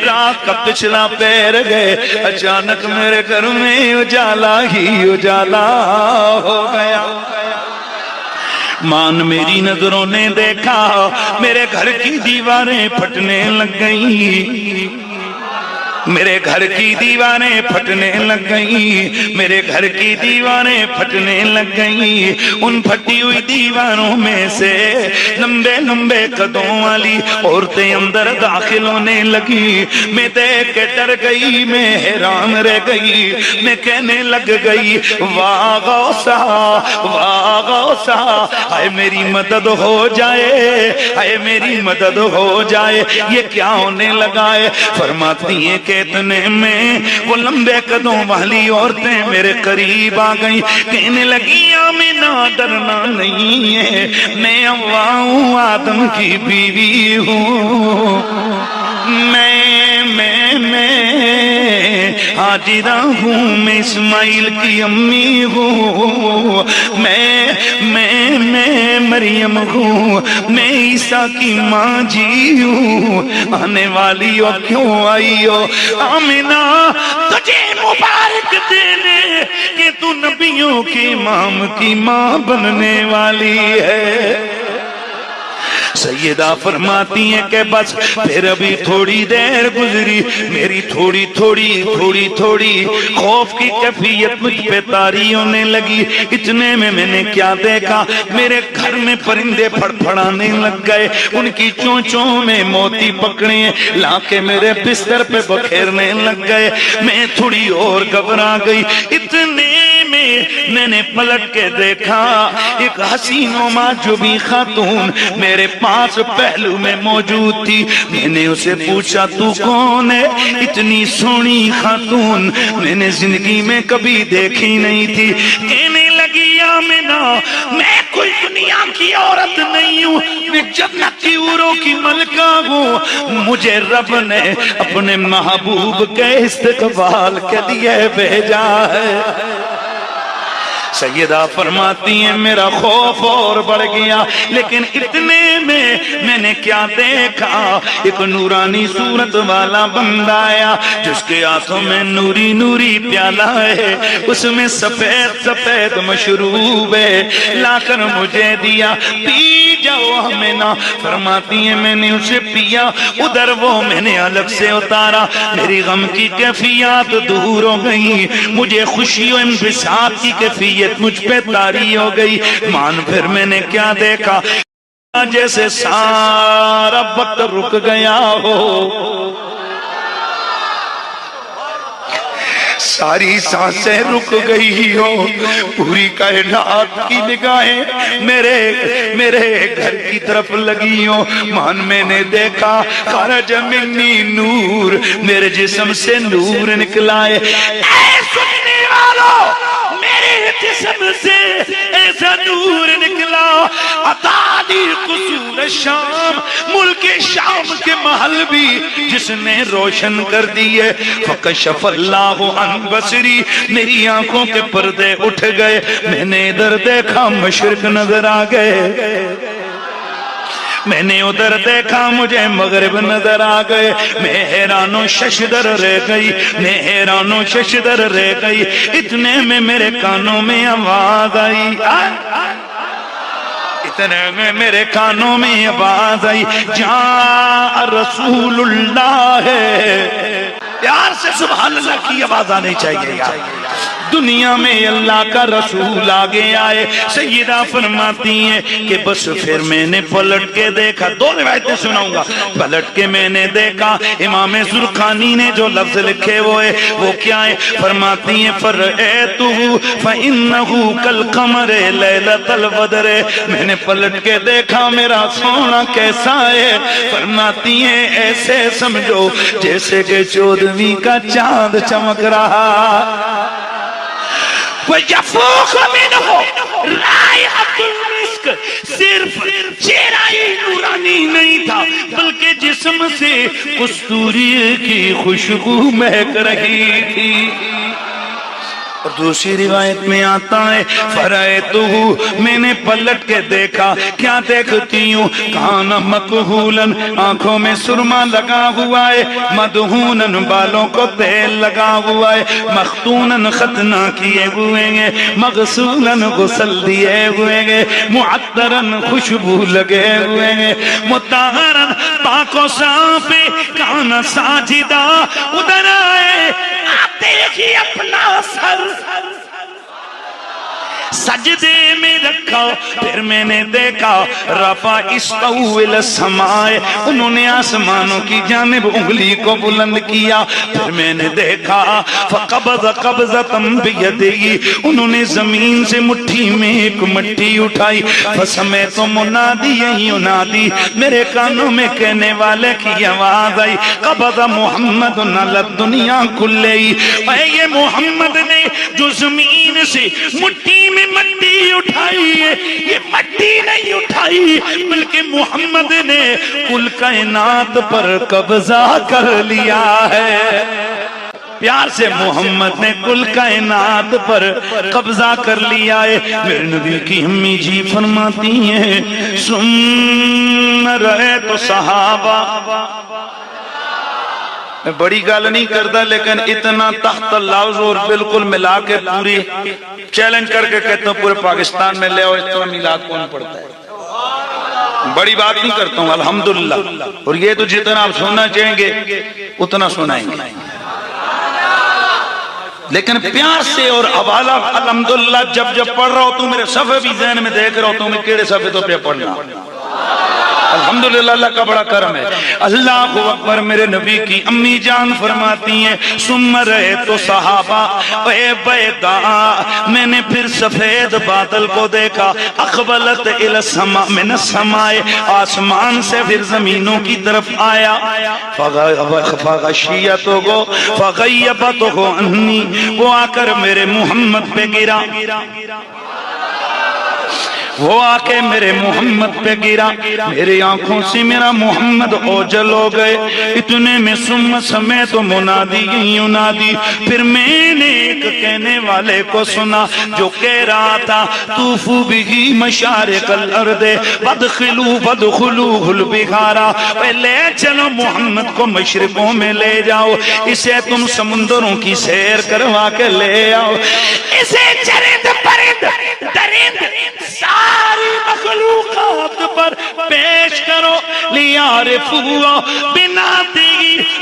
رات کا پچھلا پیر گئے، اچانک میرے گھر میں اجالا ہی اجالا ہو گیا۔ مان میری نظروں نے دیکھا میرے گھر کی دیواریں پھٹنے لگ گئیں، میرے گھر کی دیواریں پھٹنے لگ گئیں، میرے گھر کی دیواریں پھٹنے لگ گئیں۔ ان پھٹی ہوئی دیواروں میں سے لمبے لمبے قدوں والی عورتیں اندر داخل ہونے لگی۔ میں دیکھ کے ڈر گئی، میں حیران رہ گئی، میں کہنے لگ گئی واہ غوثا واہ غوثا، اے میری مدد ہو جائے، اے میری مدد ہو جائے۔ یہ کیا ہونے لگا ہے؟ فرماتی ہیں کہ اتنے میں وہ لمبے قدوں والی عورتیں میرے قریب آ گئیں، کہنے لگی آمینہ ڈرنا نہیں ہے، میں حوا ہوں، آدم کی بیوی ہوں، میں حاجرہ ہوں، میں اسماعیل کی امی ہوں، میں مریم ہوں، میں عیسیٰ کی ماں جی ہوں، آنے والی ہو کیوں آئی ہو؟ آمینہ تجھے مبارک دینے کہ تو نبیوں کے امام کی ماں بننے والی ہے۔ سیدہ فرماتی ہیں کہ بس پھر ابھی تھوڑی دیر گزری، میری تھوڑی خوف کی کیفیت مجھ پہ طاری ہونے لگی۔ اتنے میں نے کیا دیکھا، میرے گھر میں پرندے پھڑپھڑانے لگ گئے، ان کی چونچوں میں موتی پکڑے لا کے میرے بستر پہ بکھیرنے لگ گئے۔ میں تھوڑی اور گھبرا گئی۔ اتنے میں نے پلٹ کے دیکھا ایک حسین و معجوبی خاتون میرے پاس پہلو میں موجود تھی۔ میں نے اسے پوچھا تو کون ہے؟ اتنی سونی خاتون میں نے زندگی میں کبھی دیکھی نہیں تھی۔ کہنے لگی آمینہ میں کوئی دنیا کی عورت نہیں ہوں، میں جنت کی حوروں کی ملکہ ہوں، مجھے رب نے اپنے محبوب کے استقبال کے لیے بھیجا ہے۔ سیدہ فرماتی ہیں میرا خوف اور بڑھ گیا، لیکن اتنے میں نے کیا دیکھا، ایک نورانی صورت والا بندہ آیا جس کے ہاتھوں میں نوری پیالہ ہے، اس میں سفید مشروب ہے، لا کر مجھے دیا، پی جاؤ آمینہ۔ فرماتی ہیں میں نے اسے پیا، ادھر وہ میں نے الگ سے اتارا، میری غم کی کیفیات دور ہو گئی، مجھے خوشی و انبساط کی کیفیت مجھ پہ طاری ہو گئی۔ مان پھر میں نے کیا دیکھا، جیسے سارا وقت رک گیا ہو، ساری سانسیں رک گئی ہو، پوری کائنات کی نگاہیں میرے گھر کی طرف لگی ہو۔ مان میں نے دیکھا خرج منی نور، میرے جسم سے نور نکلا ہے۔ اے سننے والوں، میرے جسم سے ایسا نور نکلا، عطانی قصور شام، ملک شام کے محل بھی جس نے روشن کر دیے۔ فکشف اللہ عن بصری، میری آنکھوں کے پردے اٹھ گئے، میں نے ادھر دیکھا مشرق نظر آ گئے، میں نے ادھر دیکھا مجھے مغرب نظر آ گئے، میں حیران و ششدر رہ گئی، میں حیران و ششدر رہ گئی۔ اتنے میں میرے کانوں میں آواز آئی، اتنے میں میرے کانوں میں آواز آئی، جاء رسول اللہ ہے۔ پیار سے سبحان اللہ کی آواز آنی چاہیے یار۔ دنیا میں اللہ کا رسول آگے آئے۔ سیدہ فرماتی ہیں کہ بس پھر میں نے پلٹ کے دیکھا، دو روایتیں سناؤں گا، پلٹ کے میں نے دیکھا امام زرقانی نے جو لفظ لکھے ہوئے وہ کیا ہے؟ فرماتی ہیں فرأیتہ فإنہ کالقمر لیلۃ البدر، میں نے پلٹ کے دیکھا میرا سونا کیسا ہے؟ فرماتی ہیں ایسے سمجھو جیسے کہ 14ویں کا چاند چمک رہا، وَيَفُوقُ مِنْهُ رَائِحَةُ الْمِسْكِ، صرف چہرہ ہی نورانی نہیں تھا بلکہ جسم سے کستوری کی خوشبو مہک رہی تھی۔ اور دوسری روایت میں آتا ہے فرائتہ، میں نے پلٹ کے دیکھا، کیا دیکھتی ہوں، کان مکحولن، آنکھوں میں سرما لگا ہوا ہے، مدہونن، بالوں کو تیل لگا ہوا ہے، مختونن، ختنہ کیے ہوئے ہیں، مغسولن، غسل دیے ہوئے ہیں، معطرن، خوشبو لگے ہوئے ہیں، مطہرن، پاک و صاف، کان ساجدہ، ادھر آئے دیکھیے اپنا سر سجدے میں رکھا، پھر میں نے دیکھا رفع استوى الى السماء، انہوں نے آسمانوں کی جانب انگلی کو بلند کیا، پھر میں نے دیکھا فقبض قبضة بيده، انہوں نے زمین سے مٹھی میں ایک مٹھی اٹھائی، فسمعت منادیا ینادی، میرے کانوں میں کہنے والے کی آواز آئی، قبض محمد علی الدنیا کلہی، اے یہ محمد نے جو زمین سے مٹھی میں مٹی اٹھائی ہے، یہ مٹی نہیں اٹھائی بلکہ محمد نے کل کائنات پر قبضہ کر لیا ہے۔ پیار سے محمد نے کل کائنات پر قبضہ کر لیا ہے۔ میرے نبی کی امی جی فرماتی ہیں ثم رأیت صحابہ، میں بڑی گال نہیں کرتا لیکن اتنا تحت لفظ اور بالکل ملا کے پوری چیلنج کر کے کہتا ہوں پورے پاکستان میں لے آؤ اتنا میلاد کون پڑھتا ہے، بڑی بات نہیں کرتا ہوں الحمدللہ، اور یہ تو جتنا آپ سننا چاہیں گے اتنا سنائیں گے، لیکن پیار سے اور حوالہ الحمدللہ جب پڑھ رہا ہو تو میرے صفحے بھی ذہن میں دیکھ رہا ہو تو میں کیڑے صفحے تو پہ پڑھنا، الحمدللہ اللہ کا بڑا کرم ہے۔ اللہ اکبر، میرے نبی کی امی جان فرماتی ہیں ثم رأیت صحابہ اے بیدا، میں نے پھر سفید بادل کو دیکھا، اقبلت الی السماء من السماء، آسمان سے پھر زمینوں کی طرف آیا، فغشیتہ فغیبتہ عنی، وہ آ کر میرے محمد پہ گرا، وہ آکے میرے محمد پہ گرا، میری آنکھوں سے میرا محمد اوجل ہو گئے، اتنے میں سمیت منادی ینادی، پھر میں نے ایک کہنے والے کو سنا جو کہہ رہا تھا طوفوا بہ مشارق الارض وادخلوہ البحارا، لے چلو محمد کو مشرقوں میں لے جاؤ، اسے تم سمندروں کی سیر کروا کے لے آؤ، اسے چرند پرند درند ساری مخلوقات پر پیش کرو، لیعرفوا بنعتہ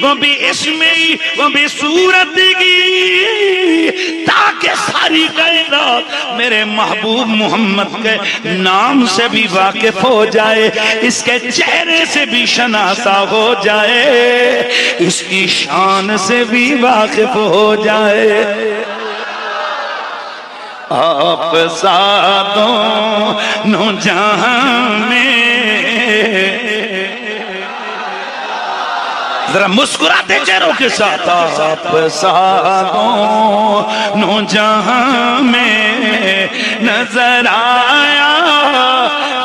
و باسمہ و بصورتہ، تاکہ ساری کائنات میرے محبوب محمد کے نام سے بھی واقف ہو جائے، اس کے چہرے سے بھی شناسا ہو جائے، اس کی شان سے بھی واقف ہو جائے۔ آپ سادوں جہاں میں، ذرا مسکراتے چہروں کے ساتھ، آپ سادوں جہاں میں نظر آیا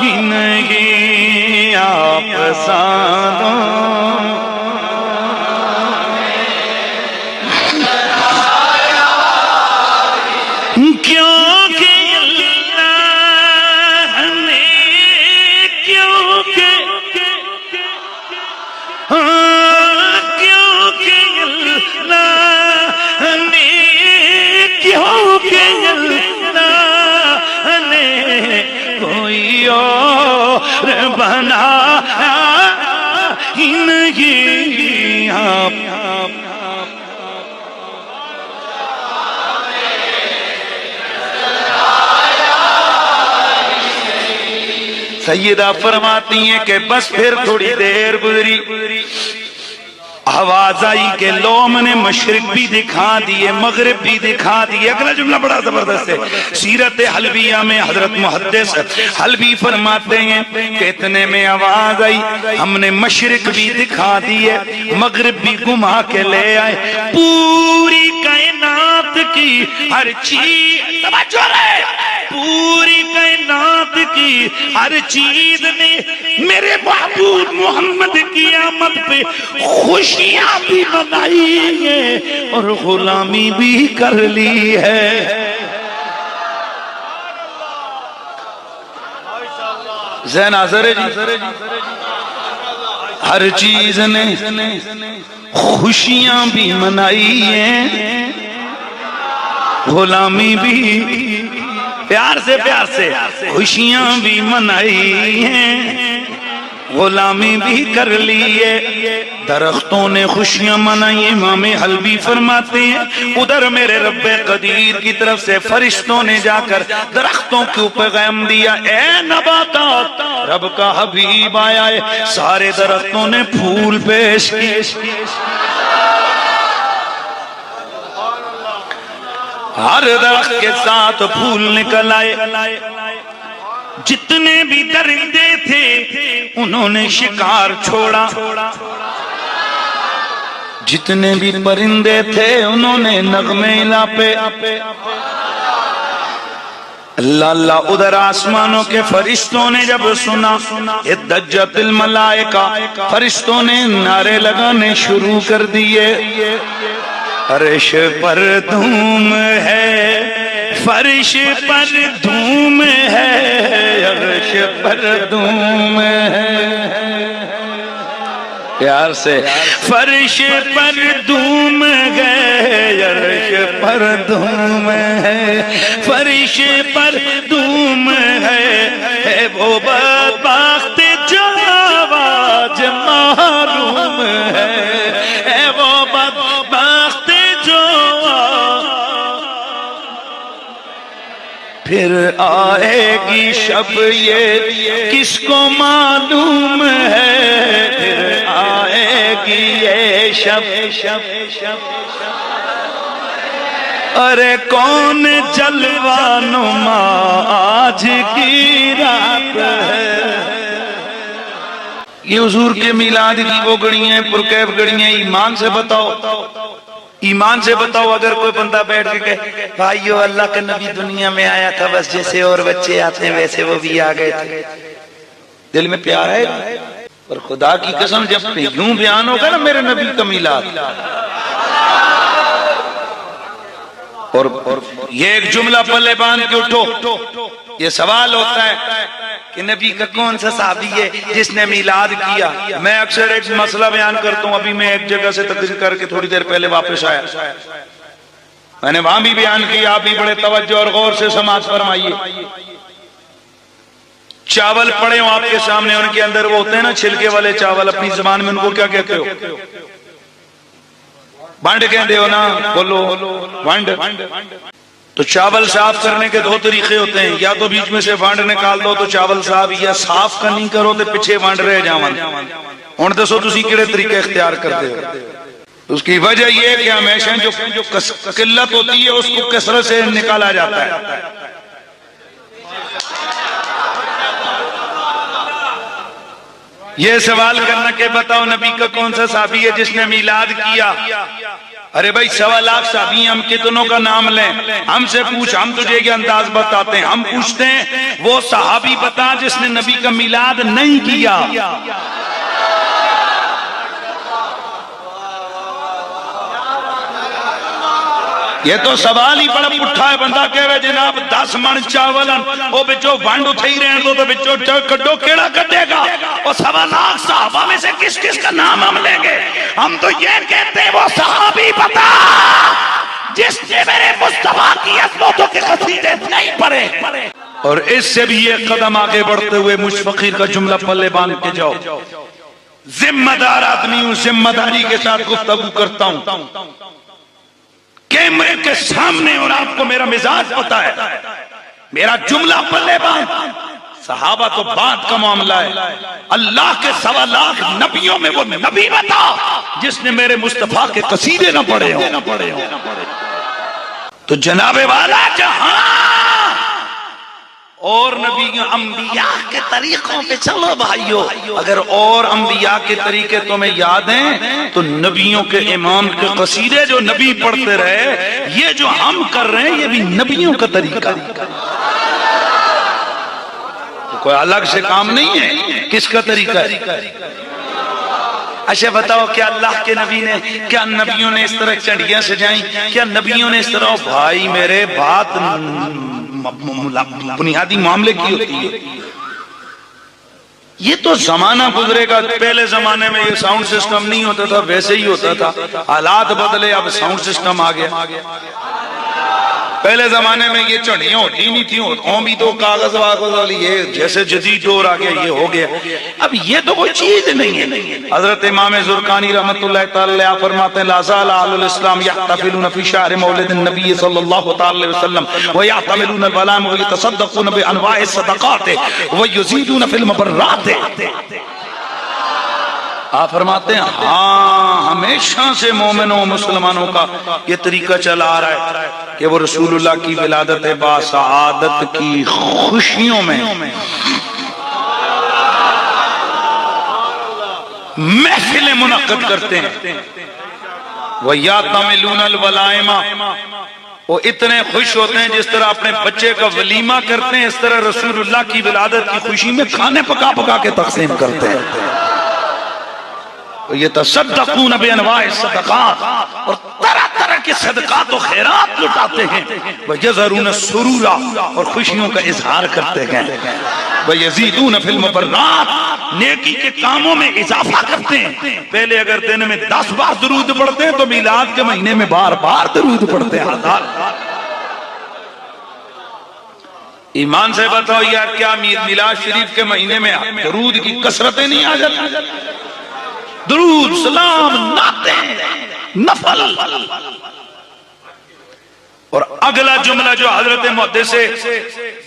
ہی نہیں، آپ سادوں بنایا ہی نہیں، آپ سیدہ فرماتی ہیں کہ بس پھر تھوڑی دیر گزری، آواز آئی کہ لو میں نے مشرق بھی دکھا دیے مغرب بھی دکھا دیے۔ اگلا جملہ بڑا زبردست ہے، سیرت حلبیہ میں حضرت محدث حلبی فرماتے ہیں کہ اتنے میں آواز آئی ہم نے مشرق بھی دکھا دیے مغرب بھی گھما کے لے آئے، پوری کائنات کی ہر چیز توجہ رہے پوری کائنات کی ہر چیز نے میرے محبوب محمد کی آمد پہ خوشیاں بھی منائی ہیں اور غلامی بھی کر لی ہے. ذہن حاضر ہے جی؟ ہر چیز نے خوشیاں بھی منائی ہیں، غلامی بھی پیار سے خوشیاں بھی منائی ہیں، غلامی بھی کر لیے. درختوں نے خوشیاں منائی. امام حلبی فرماتے ہیں ادھر میرے رب قدیر کی طرف سے فرشتوں نے جا کر درختوں کو پیغام دیا، اے نباتات رب کا حبیب آیا ہے. سارے درختوں نے پھول پیش کیے، ہر درخت کے ساتھ پھول نکل آئے. جتنے بھی درندے تھے انہوں نے شکار چھوڑا، جتنے بھی پرندے تھے انہوں نے نغمے لاپے. اللہ اللہ. ادھر آسمانوں کے فرشتوں نے جب سنا اضطجعت الملائکہ، فرشتوں نے نعرے لگانے شروع کر دیے، عرش پر دھوم ہے، فرش پر دھوم ہے، عرش پر دھوم ہے. پیار سے فرش پر دھوم ہے، عرش پر دھوم ہے، فرش پر دھوم ہے. وہ بدبخت جو آواز محروم ہے، وہ بدبخت جو پھر آئے گی شب یہ کس کو معلوم ہے، پھر آئے گی یہ شب. ارے کون جلوہ نما آج کی رات ہے. یہ حضور کے میلاد کی وہ گھڑی ہیں، پرکیف گھڑی ہیں. ایمان سے بتاؤ، ایمان سے بتاؤ، اگر کوئی بندہ بیٹھ کے کہے بھائیو اللہ کا نبی دنیا میں آیا تھا، بس جیسے اور بچے آتے ہیں ویسے وہ بھی آ گئے تھے، دل میں پیار ہے. اور خدا کی قسم جب یوں بیان ہوگا نا میرے نبی کا میلاد، اور یہ ایک جملہ پلے باندھ کے اٹھو. یہ سوال ہوتا ہے کہ نبی کا کون سا صحابی ہے جس نے میلاد کیا. میں اکثر ایک مسئلہ بیان کرتا ہوں. ابھی میں ایک جگہ سے تقریر کر کے تھوڑی دیر پہلے واپس آیا، میں نے وہاں بھی بیان کیا. آپ بھی بڑے توجہ اور غور سے سماعت فرمائیے. چاول پڑے ہوں آپ کے سامنے، ان کے اندر وہ ہوتے ہیں نا چھلکے والے چاول، اپنی زبان میں ان کو کیا کہتے ہو؟ بانڈ کہتے ہو نا، بولو بانڈ. تو چاول صاف کرنے کے دو طریقے ہوتے ہیں، یا تو بیچ میں سے وانڈ نکال دو تو چاول صاف، یا صاف کا نہیں کرو تو پیچھے وانڈ رہ جاون. ہن دسو تسی کیڑے طریقے اختیار کرتے ہو؟ اس کی وجہ یہ ہے کہ ہمیشہ جو قلت ہوتی ہے اس کو کثرت سے نکالا جاتا ہے. یہ سوال کرنا کہ بتاؤ نبی کا کون سا صحابی ہے جس نے میلاد کیا؟ ارے بھائی 1.25 لاکھ صحابی ہیں، ہم کتنوں کا نام لیں؟ ہم سے پوچھ، ہم تجھے یہ انداز بتاتے ہیں. ہم پوچھتے ہیں وہ صحابی بتا جس نے نبی کا میلاد نہیں کیا. یہ تو سوال ہی بڑا پٹھا ہے. بندہ کہہ رہے جناب 10 من چاول وہ بچو وانڈ اٹھے ہی رہن دو تو بچو کڈو کیڑا کڈے گا. اور 1.25 لاکھ صحابہ میں سے کس کس کا نام ہم لیں گے؟ ہم تو یہ کہتے ہیں وہ صحابی بتا جس نے میرے مصطفیٰ کی عظمتوں کے قصیدے نہیں پڑھے. اور اس سے بھی ایک قدم آگے بڑھتے ہوئے مجھ فقیر کا جملہ پلے باندھ کے جاؤ. ذمہ دار آدمی ہوں، ذمہ داری کے ساتھ گفتگو کرتا ہوں. کیمرے کے سامنے اور آپ کو میرا مزاج پتا ہے. میرا جملہ پلے باندھ. صحابہ تو بات کا معاملہ ہے. اللہ کے 1.25 لاکھ نبیوں میں وہ نبی بتا جس نے میرے مصطفیٰ کے قصیدے نہ پڑھے ہوں. تو جناب والا جہاں اور نبی انبیاء کے طریقوں پہ چلو بھائیو. اگر اور انبیاء کے طریقے تمہیں یاد ہیں تو نبیوں کے امام کے قصیدے جو نبی پڑھتے رہے، یہ جو ہم کر رہے ہیں یہ بھی نبیوں کا طریقہ. کوئی الگ سے کام نہیں ہے، کس کا طریقہ ہے؟ اچھا بتاؤ، کیا اللہ کے نبی نے، کیا نبیوں نے اس طرح چڑیاں سجائیں؟ کیا نبیوں نے اس طرح؟ بھائی میرے بات بنیادی معاملے کی ہوتی ہے. یہ تو زمانہ گزرے گا. پہلے زمانے میں یہ ساؤنڈ سسٹم نہیں ہوتا تھا، ویسے ہی ہوتا تھا. حالات بدلے، اب ساؤنڈ سسٹم آ گیا. پہلے زمانے میں یہ چڑیاں ہوتی نہیں تھیں، بھی تو کاغذ واغذ والی، یہ جیسے جدید دور آ گیا یہ ہو گیا. اب یہ تو کوئی چیز نہیں ہے. حضرت امام زرقانی رحمۃ اللہ تعالی علیہ فرماتے ہیں لا زال اہل الاسلام یحتفلون فی شہر مولد النبی صلی اللہ تعالی علیہ وسلم ویعتملون الولائم ویتصدقون بانواع الصدقات ویزیدون فی المبرات. آپ فرماتے ہیں ہاں ہمیشہ سے مومنوں مسلمانوں کا یہ طریقہ چلا آ رہا ہے کہ وہ رسول اللہ کی ولادت باسعادت کی خوشیوں میں محفلیں منعقد کرتے ہیں. وَيَعْتَمِلُونَ الْوَلَائِمَ، وہ اتنے خوش ہوتے ہیں جس طرح اپنے بچے کا ولیمہ کرتے ہیں، اس طرح رسول اللہ کی ولادت کی خوشی میں کھانے پکا پکا کے تقسیم کرتے ہیں. یہ تصدقون بانواع الصدقات، اور طرح طرح کے صدقات و خیرات لٹاتے ہیں. وَيَظْهَرُونَ السُّرُورَ، اور خوشیوں کا اظہار کرتے ہیں. وَيَزِيدُونَ فِي الْمُبَرَّاتِ، نیکی کے کاموں میں اضافہ کرتے ہیں. پہلے اگر دن میں 10 بار درود پڑھتے ہیں تو میلاد کے مہینے میں بار بار درود پڑھتے ہیں. ایمان سے بتاؤ یار، کیا میلاد شریف کے مہینے میں درود کی کثرتیں نہیں آ جاتی؟ درود، سلام، نعتیں، نفل. اور اگلا جملہ جو حضرت محدث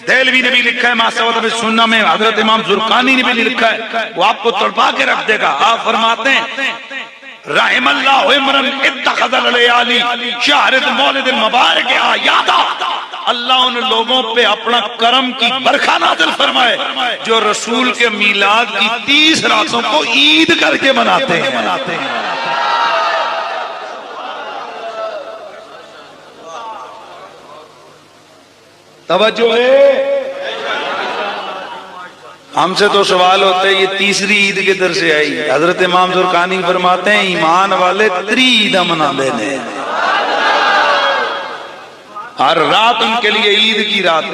دہلوی نے بھی لکھا ہے ماسوات بالسنہ میں، حضرت امام زرقانی نے بھی لکھا ہے، وہ آپ کو تڑپا کے رکھ دے گا. آپ فرماتے ہیں رحم اللہ عمرن اتخذ اللیالی شہر المولد المبارک آیادا، اللہ ان لوگوں پہ اپنا کرم کی برکھا نازل فرمائے جو رسول کے میلاد کی 30 راتوں کو عید کر کے مناتے ہیں. توجہ ہے. ہم سے تو سوال ہوتے ہیں یہ تیسری عید کدھر سے آئی؟ حضرت امام زرقانی فرماتے ہیں ایمان والے 3 عید منا لینے، ہر رات ان کے لیے عید کی رات.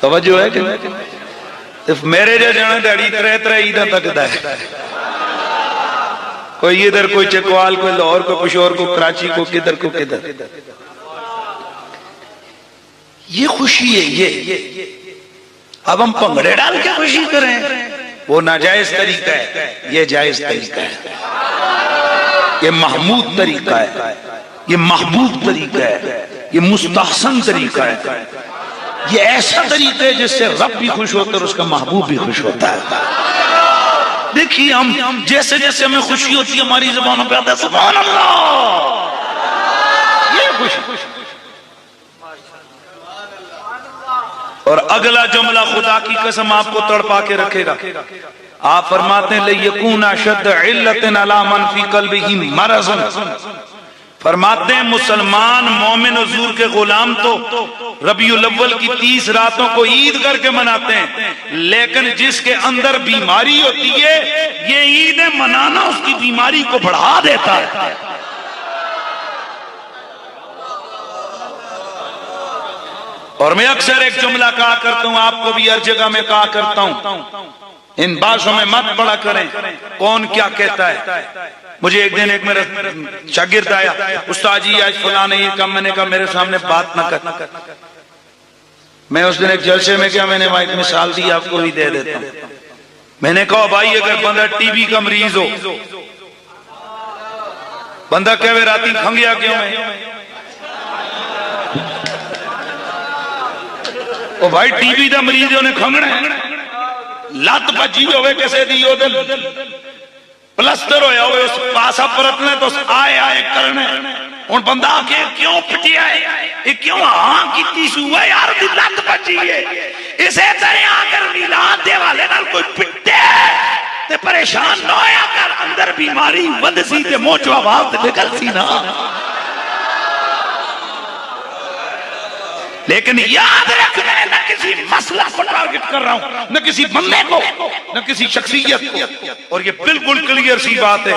توجہ ہے کہ میرے جو جانا ڈیڈی 3 عیدیں تک دا ہے، کوئی ادھر، کوئی چکوال، کوئی لاہور، کوئی پشور، کو کراچی، کو کدھر کو کدھر. یہ خوشی ہے. یہ اب ہم پنگڑے ڈال کے خوشی کریں، وہ ناجائز طریقہ ہے. یہ جائز طریقہ ہے، یہ محمود طریقہ ہے، یہ محبوب طریقہ ہے، یہ مستحسن طریقہ ہے. یہ ایسا طریقہ ہے جس سے رب بھی خوش ہوتا ہے اور اس کا محبوب بھی خوش ہوتا ہے. دیکھیے ہم جیسے جیسے ہمیں خوشی ہوتی ہے ہماری زبانوں پہ آتا ہے سبحان اللہ. یہ خوشی. اور اگلا جملہ خدا کی قسم آپ کو تڑپا کے رکھے گا. آپ فرماتے ہیں لِيَكُونَ أَشَدَّ عِلَّةٍ عَلَى مَنْ فِي قَلْبِهِ مَرَضٌ. فرماتے ہیں مسلمان مومن حضور کے غلام تو ربیع الاول کی 30 راتوں کو عید کر کے مناتے ہیں، لیکن جس کے اندر بیماری ہوتی ہے یہ عید منانا اس کی بیماری کو بڑھا دیتا ہے. اور میں اکثر ایک جملہ کہا کرتا ہوں، آپ کو بھی ہر جگہ میں کہا کرتا ہوں، ان باتوں میں مت پڑا کریں کون کیا کہتا ہے. مجھے ایک دن ایک میرا شاگرد آیا، استاد جی آج فلاں نے یہ کہا. میں نے کہا میرے سامنے بات نہ کر. میں اس دن ایک جلسے میں کیا، میں نے وہاں ایک مثال دی، آپ کو بھی دے دیتا ہوں. میں نے کہا بھائی اگر بندہ ٹی بی کا مریض ہو، بندہ کہے راتی کھنگیا کیوں ہے، او بھائی ٹی بی دا مریض انہیں کھنگنا ہے، لات بجی ہوئے کسے دی ہو دل پلسٹر ہویا ہوئے اس پاسا پرتنے تو آئے آئے کرنے. ان بندہ آکے کیوں پٹی آئے، یہ کیوں ہاں کیتی سوئے یار دی لات بجی ہے. اسے طرح آگر میلاد دے والے نال کوئی پٹے تے پریشان نہ ہویا کر، اندر بیماری ود سی تے موچ آواز تے نکل سی نا. لیکن یاد رکھ میں نہ کسی مسئلہ کو ٹارگٹ کر رہا ہوں، نہ کسی بندے کو، نہ کسی شخصیت کو، اور یہ بالکل کلیئر سی بات ہے،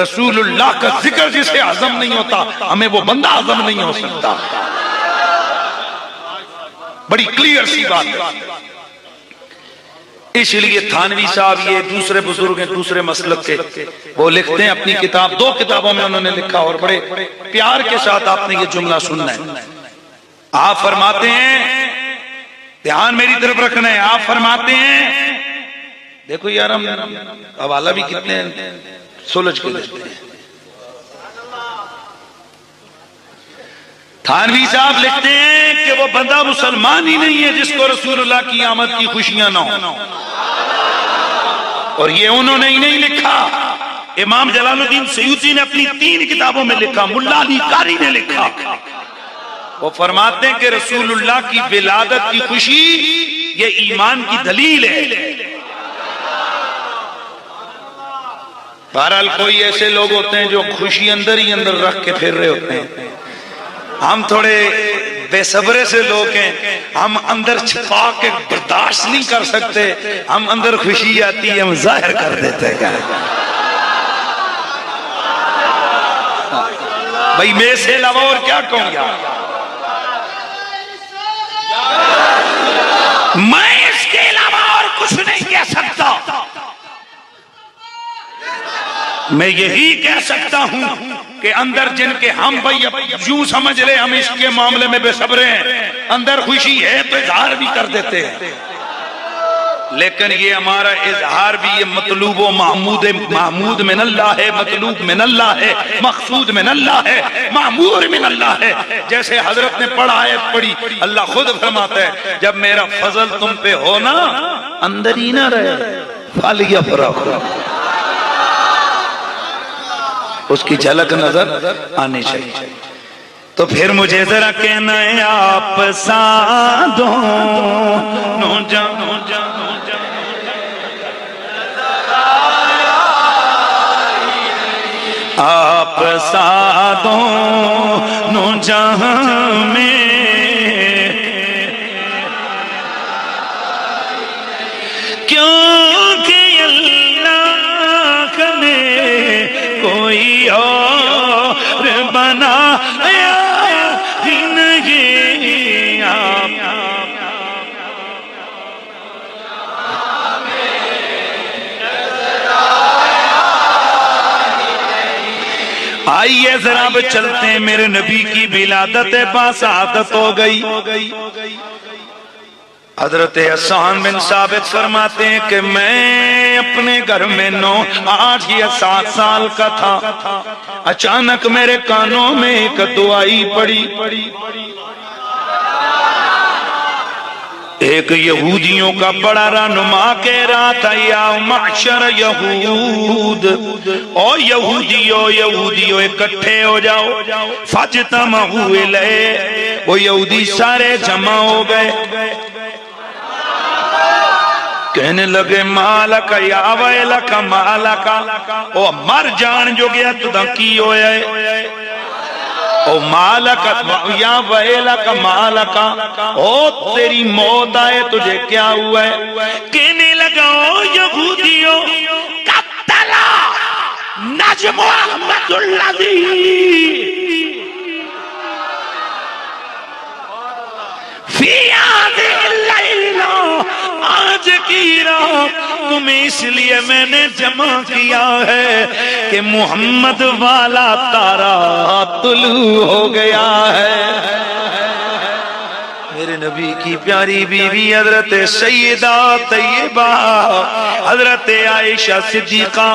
رسول اللہ کا ذکر جسے ہضم نہیں ہوتا ہمیں وہ بندہ ہضم نہیں ہو سکتا، بڑی کلیئر سی بات ہے۔ اس لیے تھانوی صاحب یہ دوسرے بزرگ ہیں دوسرے مسلک کے، وہ لکھتے ہیں اپنی کتاب، 2 کتابوں میں انہوں نے لکھا اور بڑے پیار کے ساتھ آپ نے یہ جملہ سننا ہے۔ آپ فرماتے ہیں، دھیان میری طرف رکھنا ہے، آپ فرماتے ہیں، دیکھو یار ہم حوالہ بھی کتنے سلجھ کے لیتے ہیں۔ تھانوی صاحب لکھتے ہیں کہ وہ بندہ مسلمان ہی نہیں ہے جس کو رسول اللہ کی آمد کی خوشیاں نہ ہوں، اور یہ انہوں نے ہی نہیں لکھا، امام جلال الدین سیوطی نے اپنی 3 کتابوں میں لکھا، ملا علی قاری نے لکھا۔ وہ فرماتے ہیں کہ رسول اللہ کی ولادت کی خوشی یہ ایمان کی دلیل ہے۔ بہرحال کوئی ایسے لوگ ہوتے ہیں جو خوشی اندر ہی اندر رکھ کے پھر رہے ہوتے ہیں، ہم تھوڑے بے صبرے سے لوگ ہیں، ہم اندر چھپا کے برداشت نہیں کر سکتے، ہم اندر خوشی آتی ہے ہم ظاہر کر دیتے ہیں۔ بھائی میں سے علاوہ اور کیا کہوں گا، میں اس کے علاوہ اور کچھ نہیں کہہ سکتا، میں یہی کہہ سکتا ہوں کہ اندر جن کے ہم بھائی یوں سمجھ لے ہم اس کے معاملے میں بے صبرے ہیں، اندر خوشی ہے تو اظہار بھی کر دیتے ہیں، لیکن یہ ہمارا اظہار بھی یہ مطلوب و محمود من اللہ ہے، مطلوب من اللہ ہے، مقصود من اللہ ہے، معمور من اللہ ہے۔ جیسے حضرت نے پڑھا آیت پڑھی، اللہ خود فرماتا ہے جب میرا فضل تم پہ ہو نا اندر ہی نہ رہے فَلْيَفْرَحُوا، اس کی جھلک نظر آنی چاہیے۔ تو پھر مجھے ذرا کہنا ہے آپ سادوں نو جانو جانو آپ سادوں نو جہاں میں کیونکہ اللہ نے کوئی اور بنایا ہی نہیں، آئیے ذرا اب چلتے ہیں، میرے نبی کی ولادت باسعادت ہو گئی۔ حضرت حسان بن ثابت فرماتے ہیں کہ میں اپنے گھر میں 8 یا 7 سال کا تھا، اچانک میرے کانوں میں ایک دعائی پڑی، ایک یہودیوں کا بڑا رہنما کہہ رہا تھا یا معشر یہود، او یہودیو اکٹھے ہو جاؤ، فاجتمعوا الیہ، وہ یہودی سارے جمع ہو گئے، کہنے لگے مالک یا ویلک مالک، او مر جان جو گیا تو کی ہویا ہے، او مالک یا ویلک مالک، او تیری موت آئے تجھے کیا ہوا ہے، کہنے لگا او یہودیوں قتل نجم احمد الذی فی هذه اللیلہ، آج کی رات تمہیں اس لیے میں نے جمع کیا ہے کہ محمد والا تارا طلوع ہو گیا ہے۔ میرے نبی کی پیاری بیوی حضرت سیدہ طیبہ حضرت عائشہ صدیقہ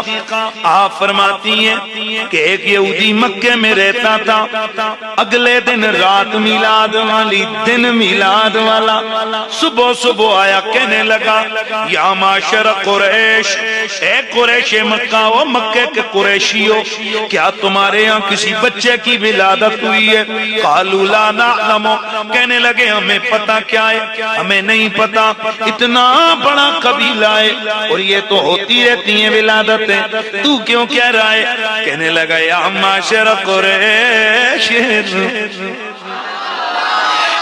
آپ فرماتی ہیں کہ ایک یہودی مکے میں رہتا تھا، اگلے دن رات میلاد والی دن میلاد والا صبح صبح آیا، کہنے لگا یا معاشر قریش، اے قریش مکہ و مکے کے قریشیو، کیا تمہارے یہاں کسی بچے کی ولادت ہوئی ہے؟ قالوا لا نعلم، کہنے لگے ہمیں پتا کیا ہے، ہمیں نہیں پتا، اتنا بڑا قبیلہ ہے اور یہ تو ہوتی رہتی ہیں ولادتیں، تو کیوں کہہ رہا ہے؟ کہنے لگا یا معاشر قریش،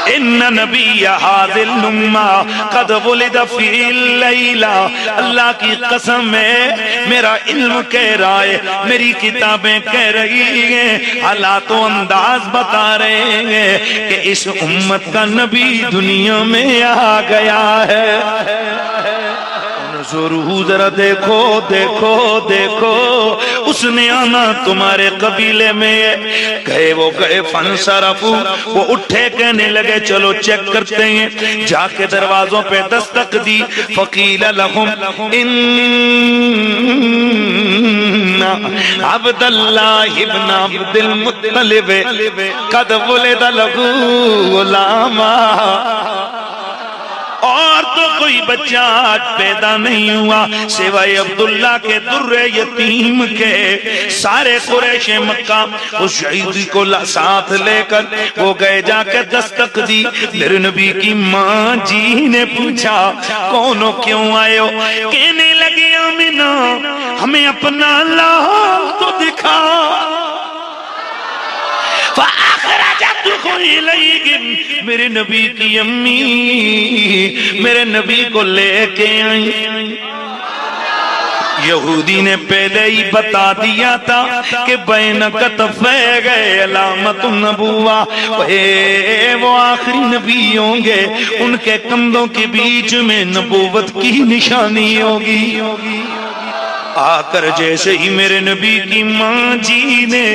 ان نبی حاضر الامہ قد ولد فی اللیلہ، اللہ کی قسم ہے میرا علم کہہ رہا ہے، میری کتابیں کہہ رہی ہیں، حالات و انداز بتا رہے ہیں کہ اس امت کا نبی دنیا میں آ گیا ہے۔ ضرور ذرا دیکھو دیکھو دیکھو، اس نے آنا تمہارے قبیلے میں گئے، وہ گئے فنصرفو، وہ اٹھے کہنے لگے چلو چیک کرتے ہیں، جا کے دروازوں پہ دستک دی، فقیل لہم ان عبداللہ ابن عبد المطلب قد ولد لہ غلاما، اور تو کوئی بچہ آج پیدا نہیں ہوا سوائے عبداللہ کے در یتیم کے۔ سارے قریش مکہ اس شہید کو ساتھ لے کر وہ گئے، جا کے دستک دی، میرے نبی کی ماں جی نے پوچھا کون ہو، کیوں آئے ہو؟ کہنے لگے آمنہ ہمیں اپنا لال تو دکھا، فَأَخْرَجَتْهُ إِلَيْهِمْ، میرے نبی کی امی میرے نبی کو لے کے آئیں۔ یہودی نے پہلے ہی بتا دیا تھا کہ بین کتفے گئے علامت النبوہ، وہ آخری نبی ہوں گے، ان کے کندھوں کے بیچ میں نبوت کی نشانی ہوگی۔ آ کر جیسے ہی میرے نبی کی ماں جی نے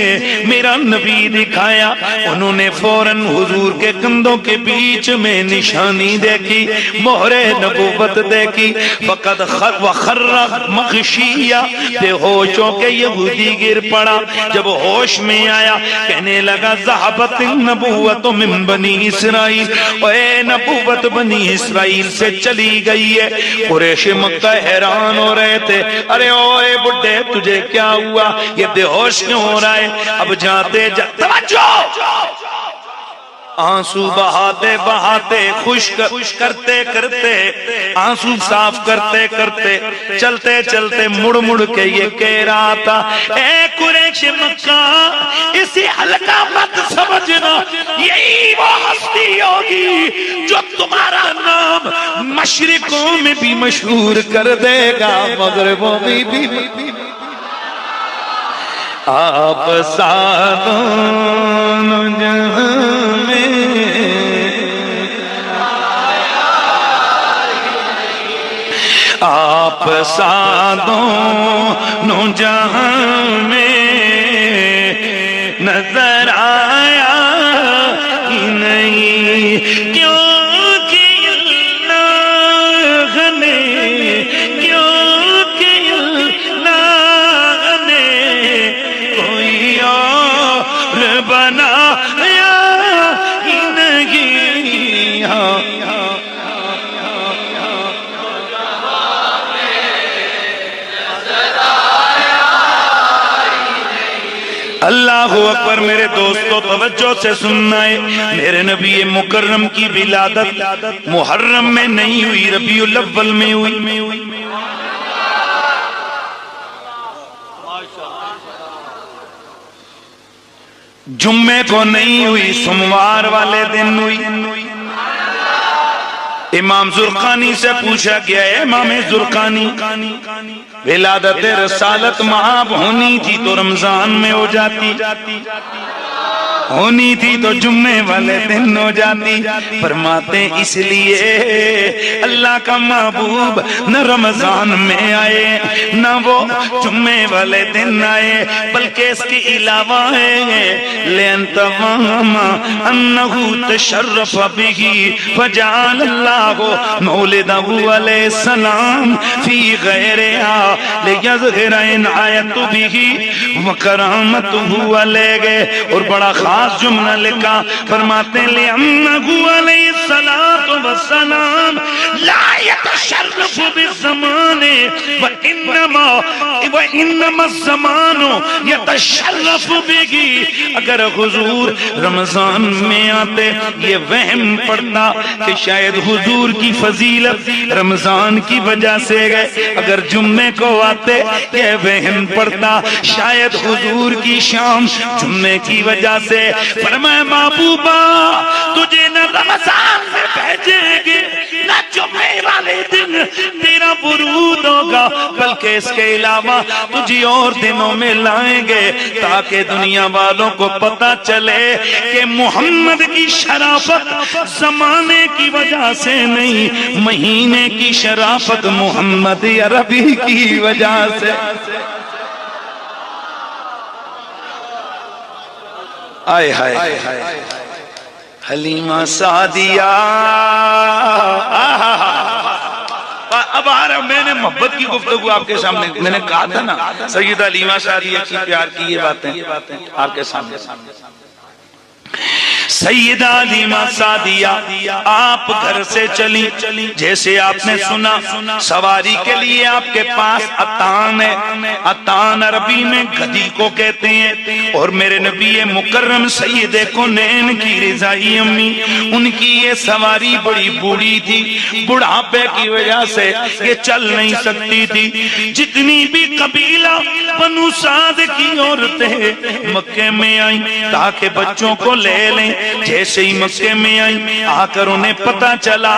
میرا نبی دکھایا، انہوں نے فوراً حضور کے کندھوں کے بیچ میں نشانی دیکھی، مہر نبوت دیکھی۔ فقد وخر مغشیہ، بے ہوش ہو کے یہودی گر پڑا، جب ہوش میں آیا کہنے لگا ذہبت النبوت من بنی اسرائیل، اے نبوت بنی اسرائیل سے چلی گئی ہے۔ قریش مکہ حیران ہو رہے تھے، ارے اے بڈھے تجھے کیا ہوا، یہ بے ہوش کیوں ہو رہا ہے؟ اب جاتے توجہ، آنسو بہاتے بہاتے، خشک کرتے کرتے، آنسو صاف کرتے کرتے، چلتے چلتے مڑ مڑ کے یہ کہہ رہا تھا، اے قریش مکہ اسی حلقہ مت سمجھنا، یہی وہ ہستی ہوگی جو تمہارا نام مشرقوں میں بھی مشہور کر دے گا، مغربوں میں بھی۔ آپ سادوں جہاں میں آپ سادوں جہاں میں نظر آیا ہی نہیں، کیونکہ اللہ نے بنایا ہی نہیں۔ اللہ اکبر۔ میرے دوستو توجہ سے سننا ہے، میرے نبی مکرم کی ولادت محرم میں نہیں ہوئی، ربیع الاول میں ہوئی۔ جمعے کو نہیں ہوئی، سوموار والے دن ہوئی۔ امام زرقانی سے پوچھا گیا ہے، امام زرقانی ولادت رسالت مآب ہونی تھی تو رمضان میں ہو جاتی، ہونی تھی تو جمعے والے دن ہو جاتی۔ فرماتے اس لیے اللہ کا محبوب نہ رمضان میں آئے نہ وہ جمعے والے دن آئے، بلکہ اس کے علاوہ ہے لَأَن تَوَامَ أَنَّهُ تَشَرَّفَ بِهِ فَجَعَلَ اللَّهُ مَوْلِدَهُ عَلَيْهِ السَّلَامِ فِي غَيْرِهَا لِيَظْهِرَ عِنَایَتُهُ بِهِ وَكَرَامَتُهُ عَلَيْهِ۔ اور بڑا خاص جملہ لکھا، فرماتے لِأَنَّهُ عَلَيْهِ الصَّلَاةُ والسلام لا يتشرف بالزمان وانما الزمان يتشرف به. اگر حضور رمضان میں آتے یہ وہم پڑتا کہ شاید حضور کی فضیلت رمضان کی وجہ سے گئے. اگر جمعے کو آتے یہ وہم پڑتا شاید حضور کی شام جمعے کی وجہ سے. فرمایا محبوبہ تجھے نہ رمضان میں بھیجیں گے نہ جمعے والے دن تیرا ورود ہوگا، بلکہ اس کے علاوہ تجھے اور دنوں میں لائیں گے تاکہ دنیا والوں کو پتہ چلے کہ محمد کی شرافت زمانے کی وجہ سے نہیں، مہینے کی شرافت محمد عربی کی وجہ سے. آئے ہائے حلیمہ سعدیہ. اب آ رہا میں نے محبت کی گفتگو آپ کے سامنے، میں نے کہا تھا نا سیدہ حلیمہ سعدیہ کی پیار کی یہ باتیں آپ کے سامنے. سیدہ حلیمہ سعدیہ آپ گھر سے چلی، جیسے آپ نے سنا سواری کے لیے آپ کے پاس اتان ہے. اتان عربی میں گدی کو کہتے ہیں. اور میرے نبی مکرم سید کونین کی رضائی امی، ان کی یہ سواری بڑی بوڑھی تھی، بڑھاپے کی وجہ سے یہ چل نہیں سکتی تھی. جتنی بھی قبیلہ بنو سعد کی عورتیں مکے میں آئیں تاکہ بچوں کو لے لیں. جیسے ہی مکے میں آئی آ کر انہیں پتا چلا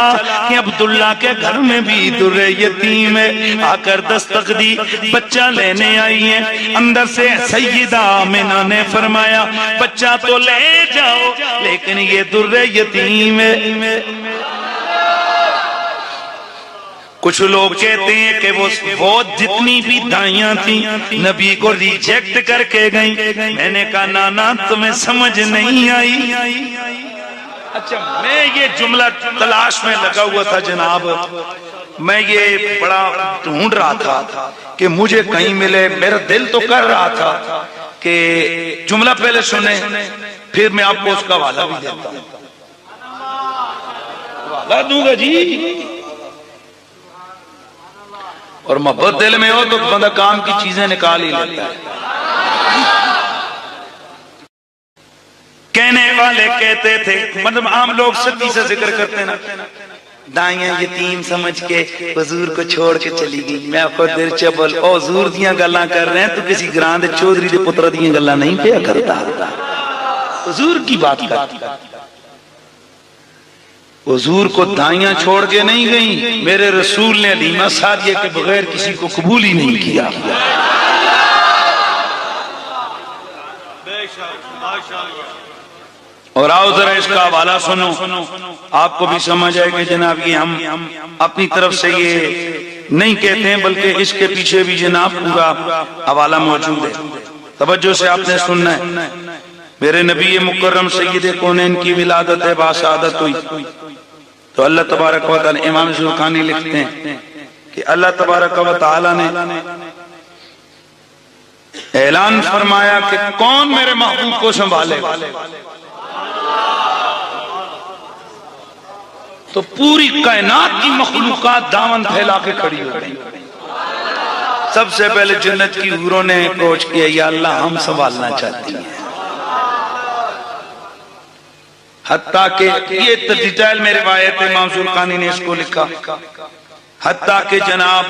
کہ عبداللہ کے گھر میں بھی در یتیم ہے. آ کر دستک دی، بچہ لینے آئی ہیں. اندر سے سیدہ آمنہ نے فرمایا بچہ تو لے جاؤ لیکن یہ در یتیم ہے. کچھ لوگ کہتے ہیں کہ وہ جتنی بھی دائیاں تھیں نبی کو ریجیکٹ کر کے گئیں. میں نے کہا نانا تمہیں سمجھ نہیں آئی. اچھا میں یہ جملہ تلاش میں لگا ہوا تھا جناب، میں یہ بڑا ڈھونڈ رہا تھا کہ مجھے کہیں ملے. میرا دل تو کر رہا تھا کہ جملہ پہلے سنیں پھر میں آپ کو اس کا حوالہ بھی دیتا ہوں. حوالہ دوں گا جی. اور محبت دل میں ہو تو بندہ کام کی چیزیں نکال ہی لیتا ہے. کہنے والے کہتے تھے، مطلب عام لوگ سچی سے ذکر کرتے ہیں نا، دائیاں یتیم سمجھ کے حضور کو چھوڑ کے چلی گئی. میں آپ کو دیر چبل او حضور دیاں گلاں کر رہے ہیں تو کسی گراند چودری دے پترہ دیاں گلاں نہیں پیا کرتا، حضور کی بات کرتی. حضور کو دائیاں چھوڑ کے نہیں گئیں، میرے رسول نے حلیمہ سعدیہ کے بغیر کسی کو قبول ہی نہیں کیا. اور آؤ ذرا اس کا حوالہ سنو، آپ کو بھی سمجھ آئے کہ جناب یہ ہم اپنی طرف سے یہ نہیں کہتے ہیں بلکہ اس کے پیچھے بھی جناب پورا حوالہ موجود ہے. توجہ سے آپ نے سننا ہے. میرے نبی مکرم سید کونین کی ولادت باسعادت ہوئی تو اللہ تبارک و تعالی، امام زرقانی لکھتے ہیں کہ اللہ تبارک و تعالی نے اعلان فرمایا کہ کون میرے محبوب کو سنبھالے گا. تو پوری کائنات کی مخلوقات دامن پھیلا کے کھڑی ہو گئی. سب سے پہلے جنت کی حوروں نے اپروچ کیا، یا اللہ ہم سنبھالنا چاہتی ہیں. حتیٰ کہ یہ ڈیٹیل میں روایت امام زرقانی نے اس کو لکھا، حتیٰ کہ جناب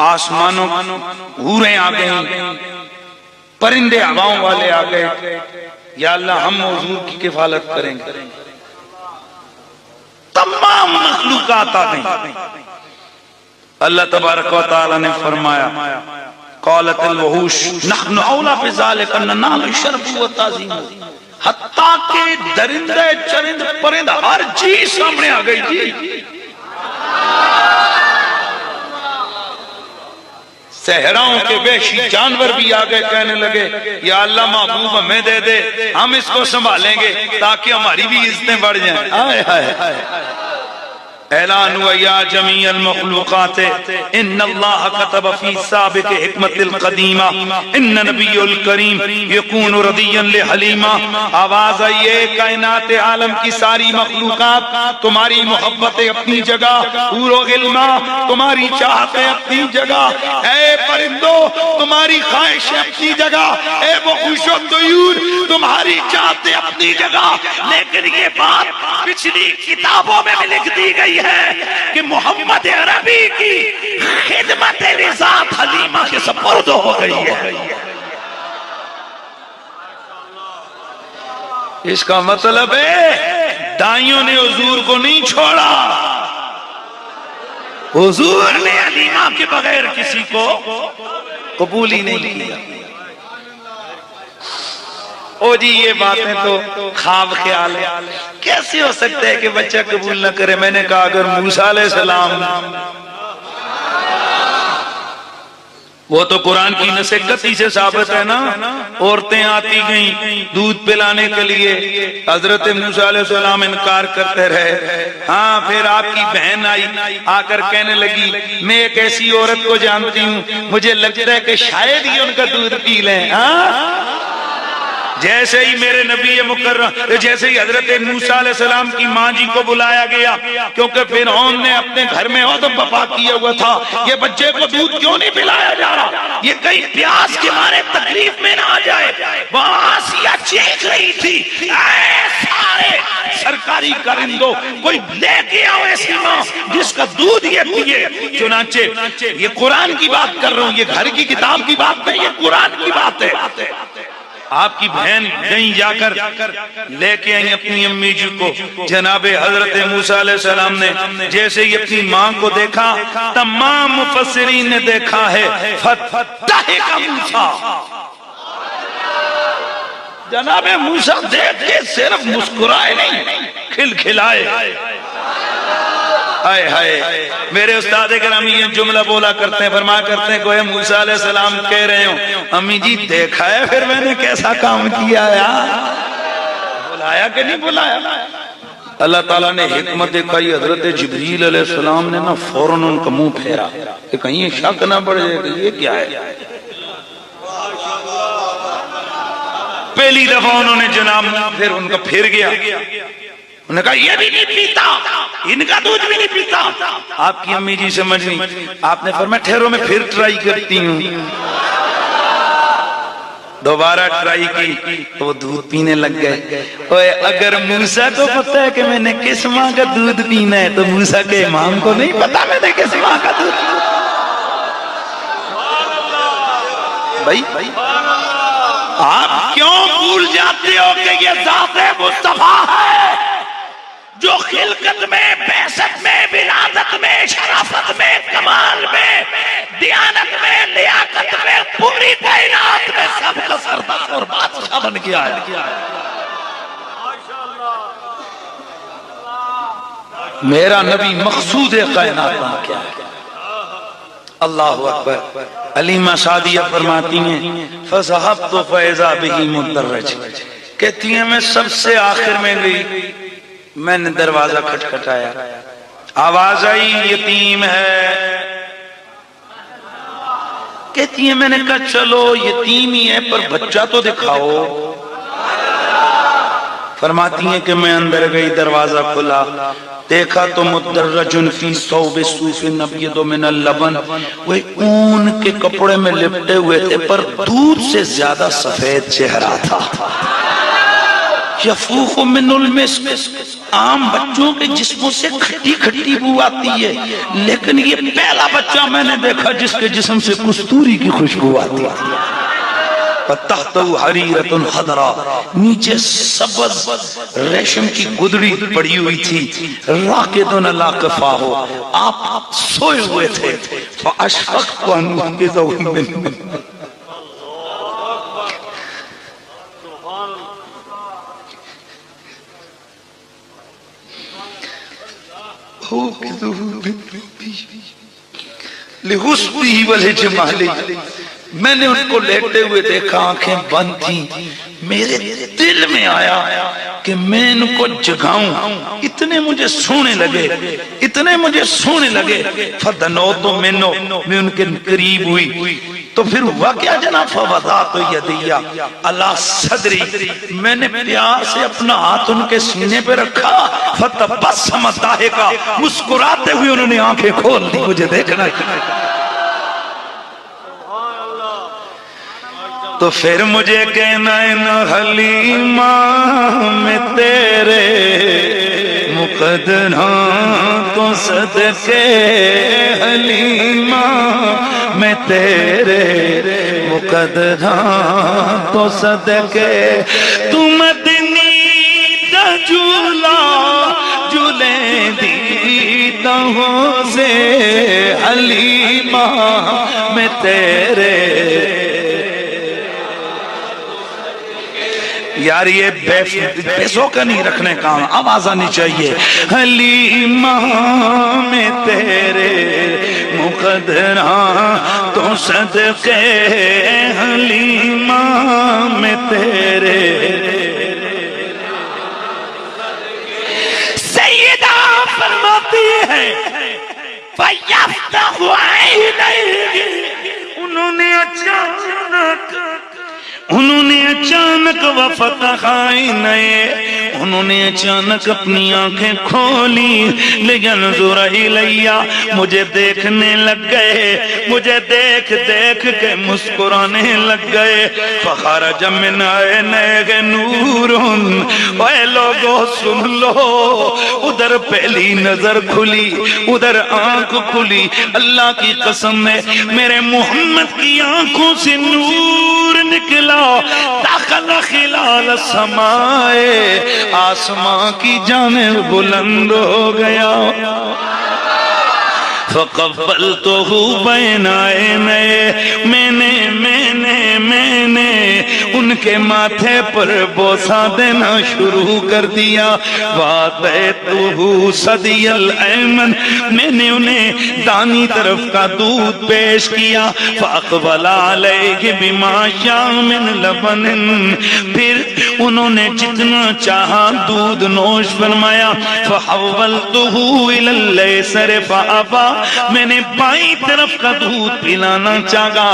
آسمانوں حوریں آ گئیں، پرندے ہواؤں والے آ گئے، یا اللہ ہم حضور کی کفالت کریں گے. تمام مخلوقات آ گئیں. اللہ تبارک و تعالی نے فرمایا قالت الوحوش نحن اولا بذالک ننال شرف و تعظیم. حتیٰ کہ درندے چرند پرند ہر چیز سامنے آ گئی جی. صحراؤں کے وحشی جانور بھی آگے کہنے لگے یا اللہ محبوب ہمیں دے دے، ہم اس کو سنبھالیں گے تاکہ ہماری بھی عزتیں بڑھ جائیں. اعلان ہوا یا جمیع المخلوقات ان اللہ کتب فی سابق حکمت القدیمہ ان نبی الکریم یکون رضیا لحلیمہ. آواز آئیے کائنات عالم کی ساری مخلوقات تمہاری محبتیں اپنی جگہ، حور و غلمہ تمہاری چاہتیں اپنی جگہ، اے پرندو تمہاری خواہشیں اپنی جگہ، اے وحوش و طیور تمہاری چاہتیں اپنی جگہ. لیکن یہ بات پچھلی کتابوں میں بھی لکھ دی گئی ہے کہ محمد عربی کی خدمت لذات حلیمہ کے سپرد ہو گئی ہے. اس کا مطلب ہے دائیوں نے حضور کو نہیں چھوڑا، حضور نے حلیمہ کے بغیر کسی کو قبول ہی نہیں کیا. او جی یہ باتیں تو خواب خیال ہے، کیسے ہو سکتا ہے کہ بچہ قبول نہ کرے؟ میں نے کہا اگر موسیٰ علیہ السلام، وہ تو قرآن کی نصیحت سے ثابت ہے نا، عورتیں آتی گئیں دودھ پلانے کے لیے، حضرت موسیٰ علیہ السلام انکار کرتے رہے. ہاں پھر آپ کی بہن آئی، آ کر کہنے لگی میں ایک ایسی عورت کو جانتی ہوں، مجھے لگتا ہے کہ شاید ہی ان کا دودھ پی لیں. جیسے ہی میرے نبی مکرم، جیسے ہی حضرت موسیٰ علیہ السلام کی ماں جی کو بلایا گیا، کیونکہ فرعون نے اپنے گھر میں عدم بپا کیا ہوا تھا، یہ بچے کو دودھ کیوں نہیں پلایا جا رہا، یہ کہیں پیاس کے مارے تکلیف میں نہ آ جائے. وہاں آسیہ چیخ رہی تھی اے سارے سرکاری کرندوں کوئی لے کے آؤ ایسی ماں جس کا دودھ یہ پیے. چنانچہ یہ قرآن کی بات کر رہا ہوں، یہ گھر کی کتاب کی بات نہیں، یہ قرآن کی بات ہے. آپ کی بہن گئیں جا کر لے کے آئیں اپنی امی جی کو. جناب حضرت موسیٰ علیہ السلام نے جیسے ہی اپنی ماں کو دیکھا، تمام مفسرین نے دیکھا ہے فتح موسیٰ، جناب موسیٰ دیکھ کے صرف مسکرائے نہیں، کھلکھلائے. آئے ہائے میرے استاد گرامی یہ جملہ بولا کرتے ہیں، فرمایا کرتے ہیں کوئی موسیٰ علیہ السلام کہہ رہے ہوں امی جی دیکھا ہے پھر میں نے کیسا کام کیا ہے، بلایا کہ نہیں بلایا. اللہ تعالیٰ نے حکمت دکھائی، حضرت جبریل علیہ السلام نے نا فوراً ان کا منہ پھیرا کہ کہیں یہ شک نہ پڑ جائے کہ یہ کیا ہے. پہلی دفعہ انہوں نے جناب پھر ان کا پھر گیا، انہوں نے کہا یہ بھی نہیں پیتا، ان کا دودھ بھی نہیں پیتا. آپ کی امی جی سمجھ نہیں، آپ نے فرمایا ٹھہرو میں پھر ٹرائی کرتی ہوں. دوبارہ ٹرائی کی تو وہ دودھ پینے لگ گئے. اگر موسیٰ کو پتا ہے کہ میں نے کس ماں کا دودھ پینا ہے تو موسیٰ کے امام کو نہیں پتا میں نے کس ماں کا دودھ پینا. بھائی آپ کیوں بھول جاتے ہو کہ یہ ذات مصطفیٰ ہے جو خلقت میں، بعثت میں، ولادت میں، شرافت میں، کمال میں، دیانت میں، لیاقت میں، پوری کائنات میں سب کا سردار اور بادشاہ بن کے آیا. میرا نبی مقصود کائنات بن کے آیا. اللہ اکبر. علیمہ سعدیہ فرماتی ہیں فَذَهَبْتُ فَإِذَا بِهِ مُدَّرَّجٍ، کہتی ہیں میں سب سے آخر میں گئی، میں نے دروازہ کھٹکھٹایا، آواز آئی یتیم ہے. کہتی ہیں میں نے کہا چلو یتیم ہی ہے پر بچہ تو دکھاؤ. فرماتی ہیں کہ میں اندر گئی، دروازہ کھلا، دیکھا تو مدرجن فی ثوب صوف ابیض من اللبن، وہ اون کے کپڑے میں لپٹے ہوئے تھے پر دودھ سے زیادہ سفید چہرہ تھا. یفوخ من المسک، عام بچوں کے جسموں سے کھٹی کھٹی بو آتی ہے، لیکن یہ پہلا بچہ میں نے دیکھا جس کے جسم سے کستوری کی خوشبو آتی ہے. تحتو حریرۃ خضراء، نیچے سبز ریشم کی گدڑی پڑی ہوئی تھی. راکدن علی قفاہ، آپ سوئے ہوئے تھے. فاشفقت ان انقذہ من، لحسنہ ولجمالہ، میں نے ان کو لیٹے ہوئے دیکھا، آنکھیں بند تھیں. میرے دل میں آیا کہ میں ان کو جگاؤں. اتنے مجھے سونے لگے، اتنے مجھے سونے لگے. فدنوت منو، میں ان کے قریب ہوئی. تو پھر ہوا کیا جناب؟ فوضعت یدی علی صدری، میں نے پیار سے اپنا ہاتھ ان کے سینے پہ رکھا. فتبسم ضاحکا، مسکراتے ہوئے انہوں نے آنکھیں کھول دی مجھے دیکھنا. تو پھر مجھے کہنا ہے نا حلیمہ میں تیرے مقدروں تو صدقے، حلیمہ میں تیرے مقدروں تو صدقے. تو مدنی دا جھولا جھولے دیتا ہوں سے، حلیمہ میں تیرے. یار یہ بیسوں کا نہیں رکھنے کا، آواز آنی چاہیے. حلیمہ میں تیرے مقدروں تو صدقے، حلیمہ میں تیرے. سیدہ فرماتی ہے فَيَفْتَحُ عَيْنَيْهِ، انہوں نے اچانک وفتح عینیہ، انہوں نے اچانک اپنی آنکھیں کھولی. لِيَنْظُرَ إِلَيَّ، مجھے دیکھنے لگ گئے، مجھے دیکھ دیکھ کے مسکرانے لگ گئے. فَخَرَجَ مِنْ عَيْنَيْهِ نُورٌ، اے لوگوں سن لو، ادھر پہلی نظر کھلی، ادھر آنکھ کھلی. اللہ کی قسم ہے میرے محمد کی آنکھوں سے نور نکلا. داخل خلال السماء، آسمان کی جانب بلند ہو گیا. فَقَبَّلْتُهُ بَيْنَ عَيْنَيْهِ، میں نے ان کے ماتھے پر بوسہ دینا شروع کر دیا. وَآتَيْتُهُ صَدِيَ الْأَيْمَنِ، میں نے انہیں دانی طرف کا دودھ پیش کیا. فَأَقْبَلَ عَلَيْهِ بِمَا شَاءَ مِنْ لَبَنٍ، پھر انہوں نے جتنا چاہا دودھ نوش فرمایا. فَحَوَّلْتُهُ إِلَى الْيَسْرِ فَأَبَى، میں نے بائیں طرف کا دودھ پلانا چاہا،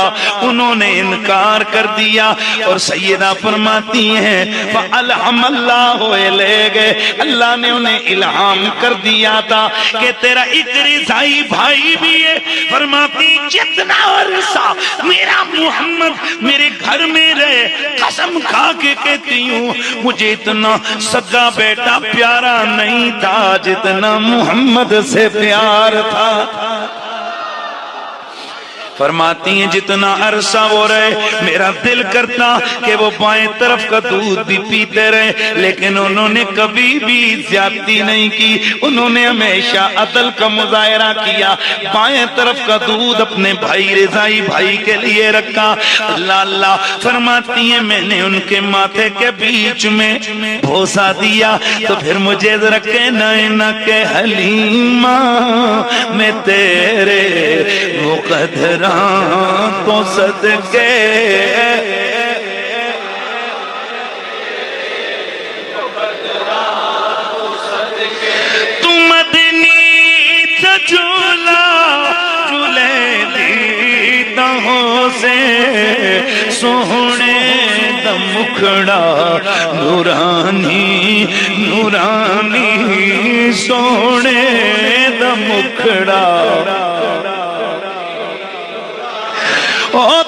انہوں نے انکار کر دیا. اور سیدہ فرماتی ہیں فَأَلْحَمَ اللَّهُ إِلَيْهِ، اللہ نے انہیں الہام کر دیا تھا کہ تیرا ایک رضائی بھائی بھی ہے. فرماتی جتنا عرصہ میرا محمد میرے گھر میں رہے، قسم کھا کے کہتی ہوں مجھے اتنا سگا بیٹا پیارا نہیں تھا جتنا محمد سے پیار تھا. فرماتی ہیں جتنا عرصہ وہ رہے میرا دل کرتا کہ وہ بائیں طرف کا دودھ بھی پیتے رہے، لیکن انہوں نے کبھی بھی زیادتی نہیں کی. انہوں نے ہمیشہ عدل کا مظاہرہ کیا. بائیں طرف کا دودھ اپنے بھائی رضائی بھائی کے لیے رکھا. اللہ اللہ فرماتی ہیں میں نے ان کے ماتھے کے بیچ میں بوسہ دیا. تو پھر مجھے ذرا کہنا ہے نہ کہ حلیمہ میں تیرے مقدر تو صدقے، تو مدنی تجولا جلے دیتا ہوں سے، سونے دا مکھڑا نورانی نورانی، سونے دا مکھڑا.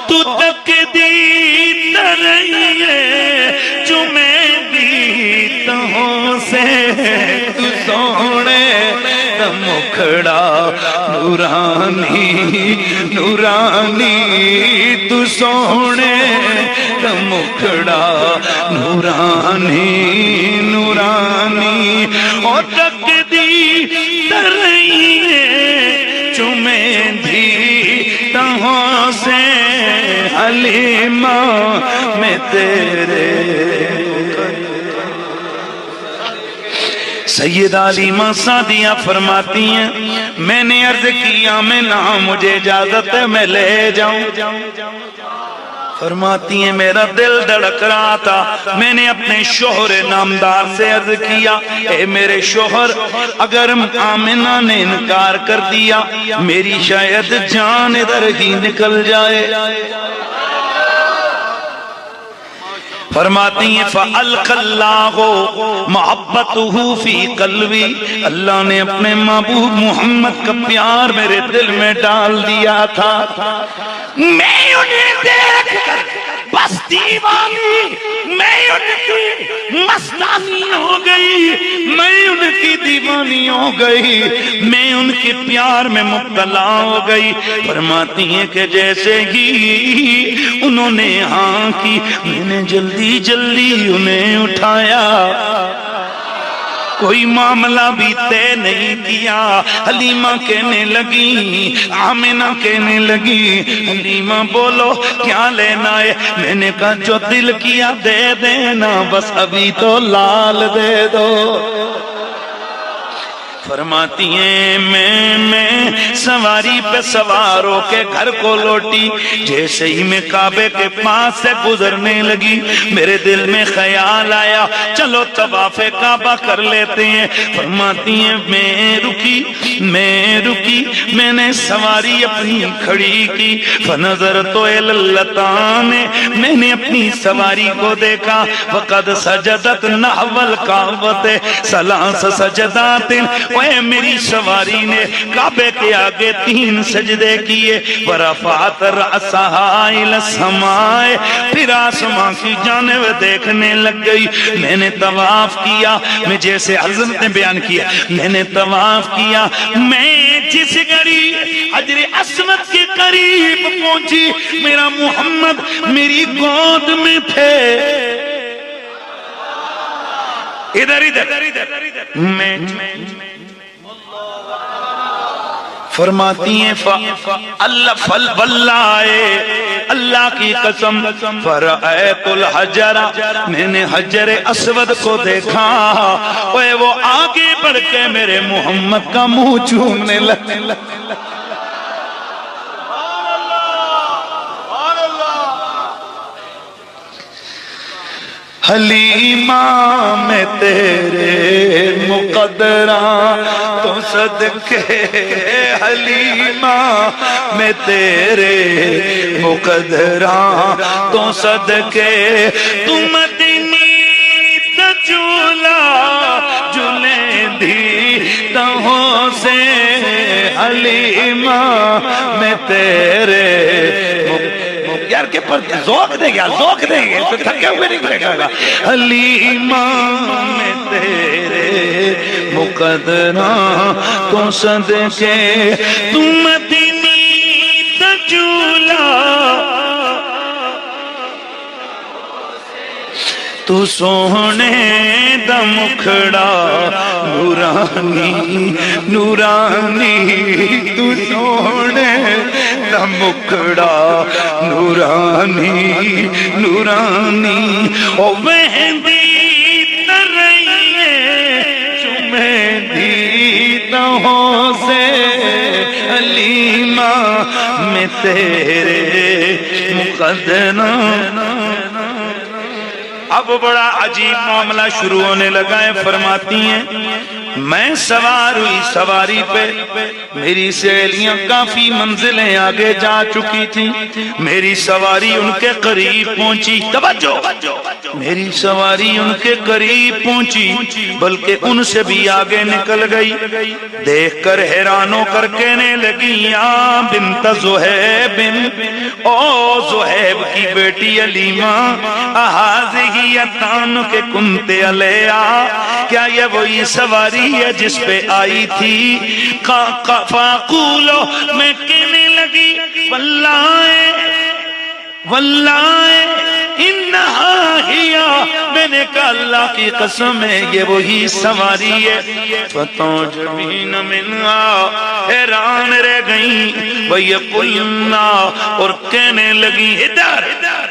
تو تک دی ترہیے جو میں دیتا ہوں سے، تو سونے دا مکھڑا نورانی نورانی، تو سونے دا مکھڑا نورانی نورانی. اور تک دی ترہیے جو میں دیتا ہوں سے، حلیمہ میں تیرے. سیدہ حلیمہ سعدیہ فرماتی ہیں میں نے عرض کیا میں نہ مجھے اجازت ہے میں لے جاؤں. فرماتی ہیں میرا دل دھڑک رہا تھا، میں نے اپنے شوہر نامدار سے عرض کیا اے میرے شوہر اگر آمنہ نے انکار کر دیا میری شاید جان ادھر ہی نکل جائے۔ فرماتی ہیں فَأَلْقَ اللَّهُ مَحَبَّتُهُ فِي قَلْبِي، اللہ نے اپنے محبوب محمد کا پیار میرے دل میں ڈال دیا تھا۔ میں انہیں دیکھ کر بس دیوانی، میں ان کی مستانی ہو گئی، میں ان کی دیوانی ہو گئی، میں ان کے پیار میں مبتلا ہو گئی۔ فرماتی ہیں کہ جیسے ہی انہوں نے ہاں کی میں نے جلدی جلدی انہیں اٹھایا، کوئی معاملہ بھی طے نہیں کیا۔ حلیمہ کہنے لگی، آمنہ کہنے لگی حلیمہ بولو کیا لینا ہے؟ میں نے کہا جو دل کیا دے دینا، بس ابھی تو لال دے دو۔ فرماتی ہیں میں سواری پہ سوار ہو کے گھر کو لوٹی، جیسے ہی میں کعبے کے پاس سے گزرنے لگی میرے دل میں خیال آیا چلو طواف کعبہ کر لیتے ہیں۔ فرماتی ہیں میں رکی، میں نے سواری اپنی کھڑی کی، فنظرت الی اللتان، میں نے اپنی سواری کو دیکھا، وقد سجدت نحو الکعبۃ ثلاث سجدات، اے میری سواری نے کعبے کے آگے 3 سجدے کیے، ورفعت رأسها الی السماء، پھر آسمان کی جانب دیکھنے لگ گئی۔ میں نے طواف کیا، میں جیسے حضرت نے بیان کیا میں نے طواف کیا، میں جس گھڑی حجر اسود کے قریب پہنچی میرا محمد میری گود میں تھے۔ ادھر میں فرماتی ہیں اللہ کی قسم فرأیت الحجر، میں نے حجر اسود کو دیکھا، وہ آگے بڑھ کے میرے محمد کا منہ چومنے لگے۔ حلیمہ میں تیرے مقدراں تو صدقے، حلیمہ میں تیرے مقدراں تو صدقے، تو مدنی تجولا جلے دی تہوں سے، حلیمہ میں تیرے یار کے پر ذوق دیں گے تو تھکے ہوئے نہیں کرے گا۔ حلیمہ میں تیرے مقدراں تو صدقے، تو مدنی تجولا تو سونے دا مکھڑا نورانی نورانی، تو سونے دا مکھڑا نورانی نورانی، او مہندی ترائیے چمیں دی تہوں سے، حلیمہ میں تیرے مقدراں۔ اب بڑا عجیب معاملہ شروع ہونے لگا ہے۔ فرماتی ہیں میں سوار ہوئی سواری پہ، میری سہیلیاں کافی منزلیں آگے جا چکی تھیں، میری سواری ان کے قریب پہنچی، توجہ، میری سواری ان کے قریب پہنچی بلکہ ان سے بھی آگے نکل گئی۔ دیکھ کر حیران ہو کر کہنے لگی یا بنت زہیب، او زہیب کی بیٹی حلیمہ، اہٰذہ یتان کے کنتے علیہ، کیا یہ وہی سواری ہے جس پہ آئی تھی؟ فاقولو، میں کہنے لگی واللہ انہا ہیا، میں نے کہا اللہ کی قسم ہے یہ وہی سواری ہے۔ فتعجبین منہا، حیران رہ گئیں، وَيَقُلْنَا، اور کہنے لگی ادھر،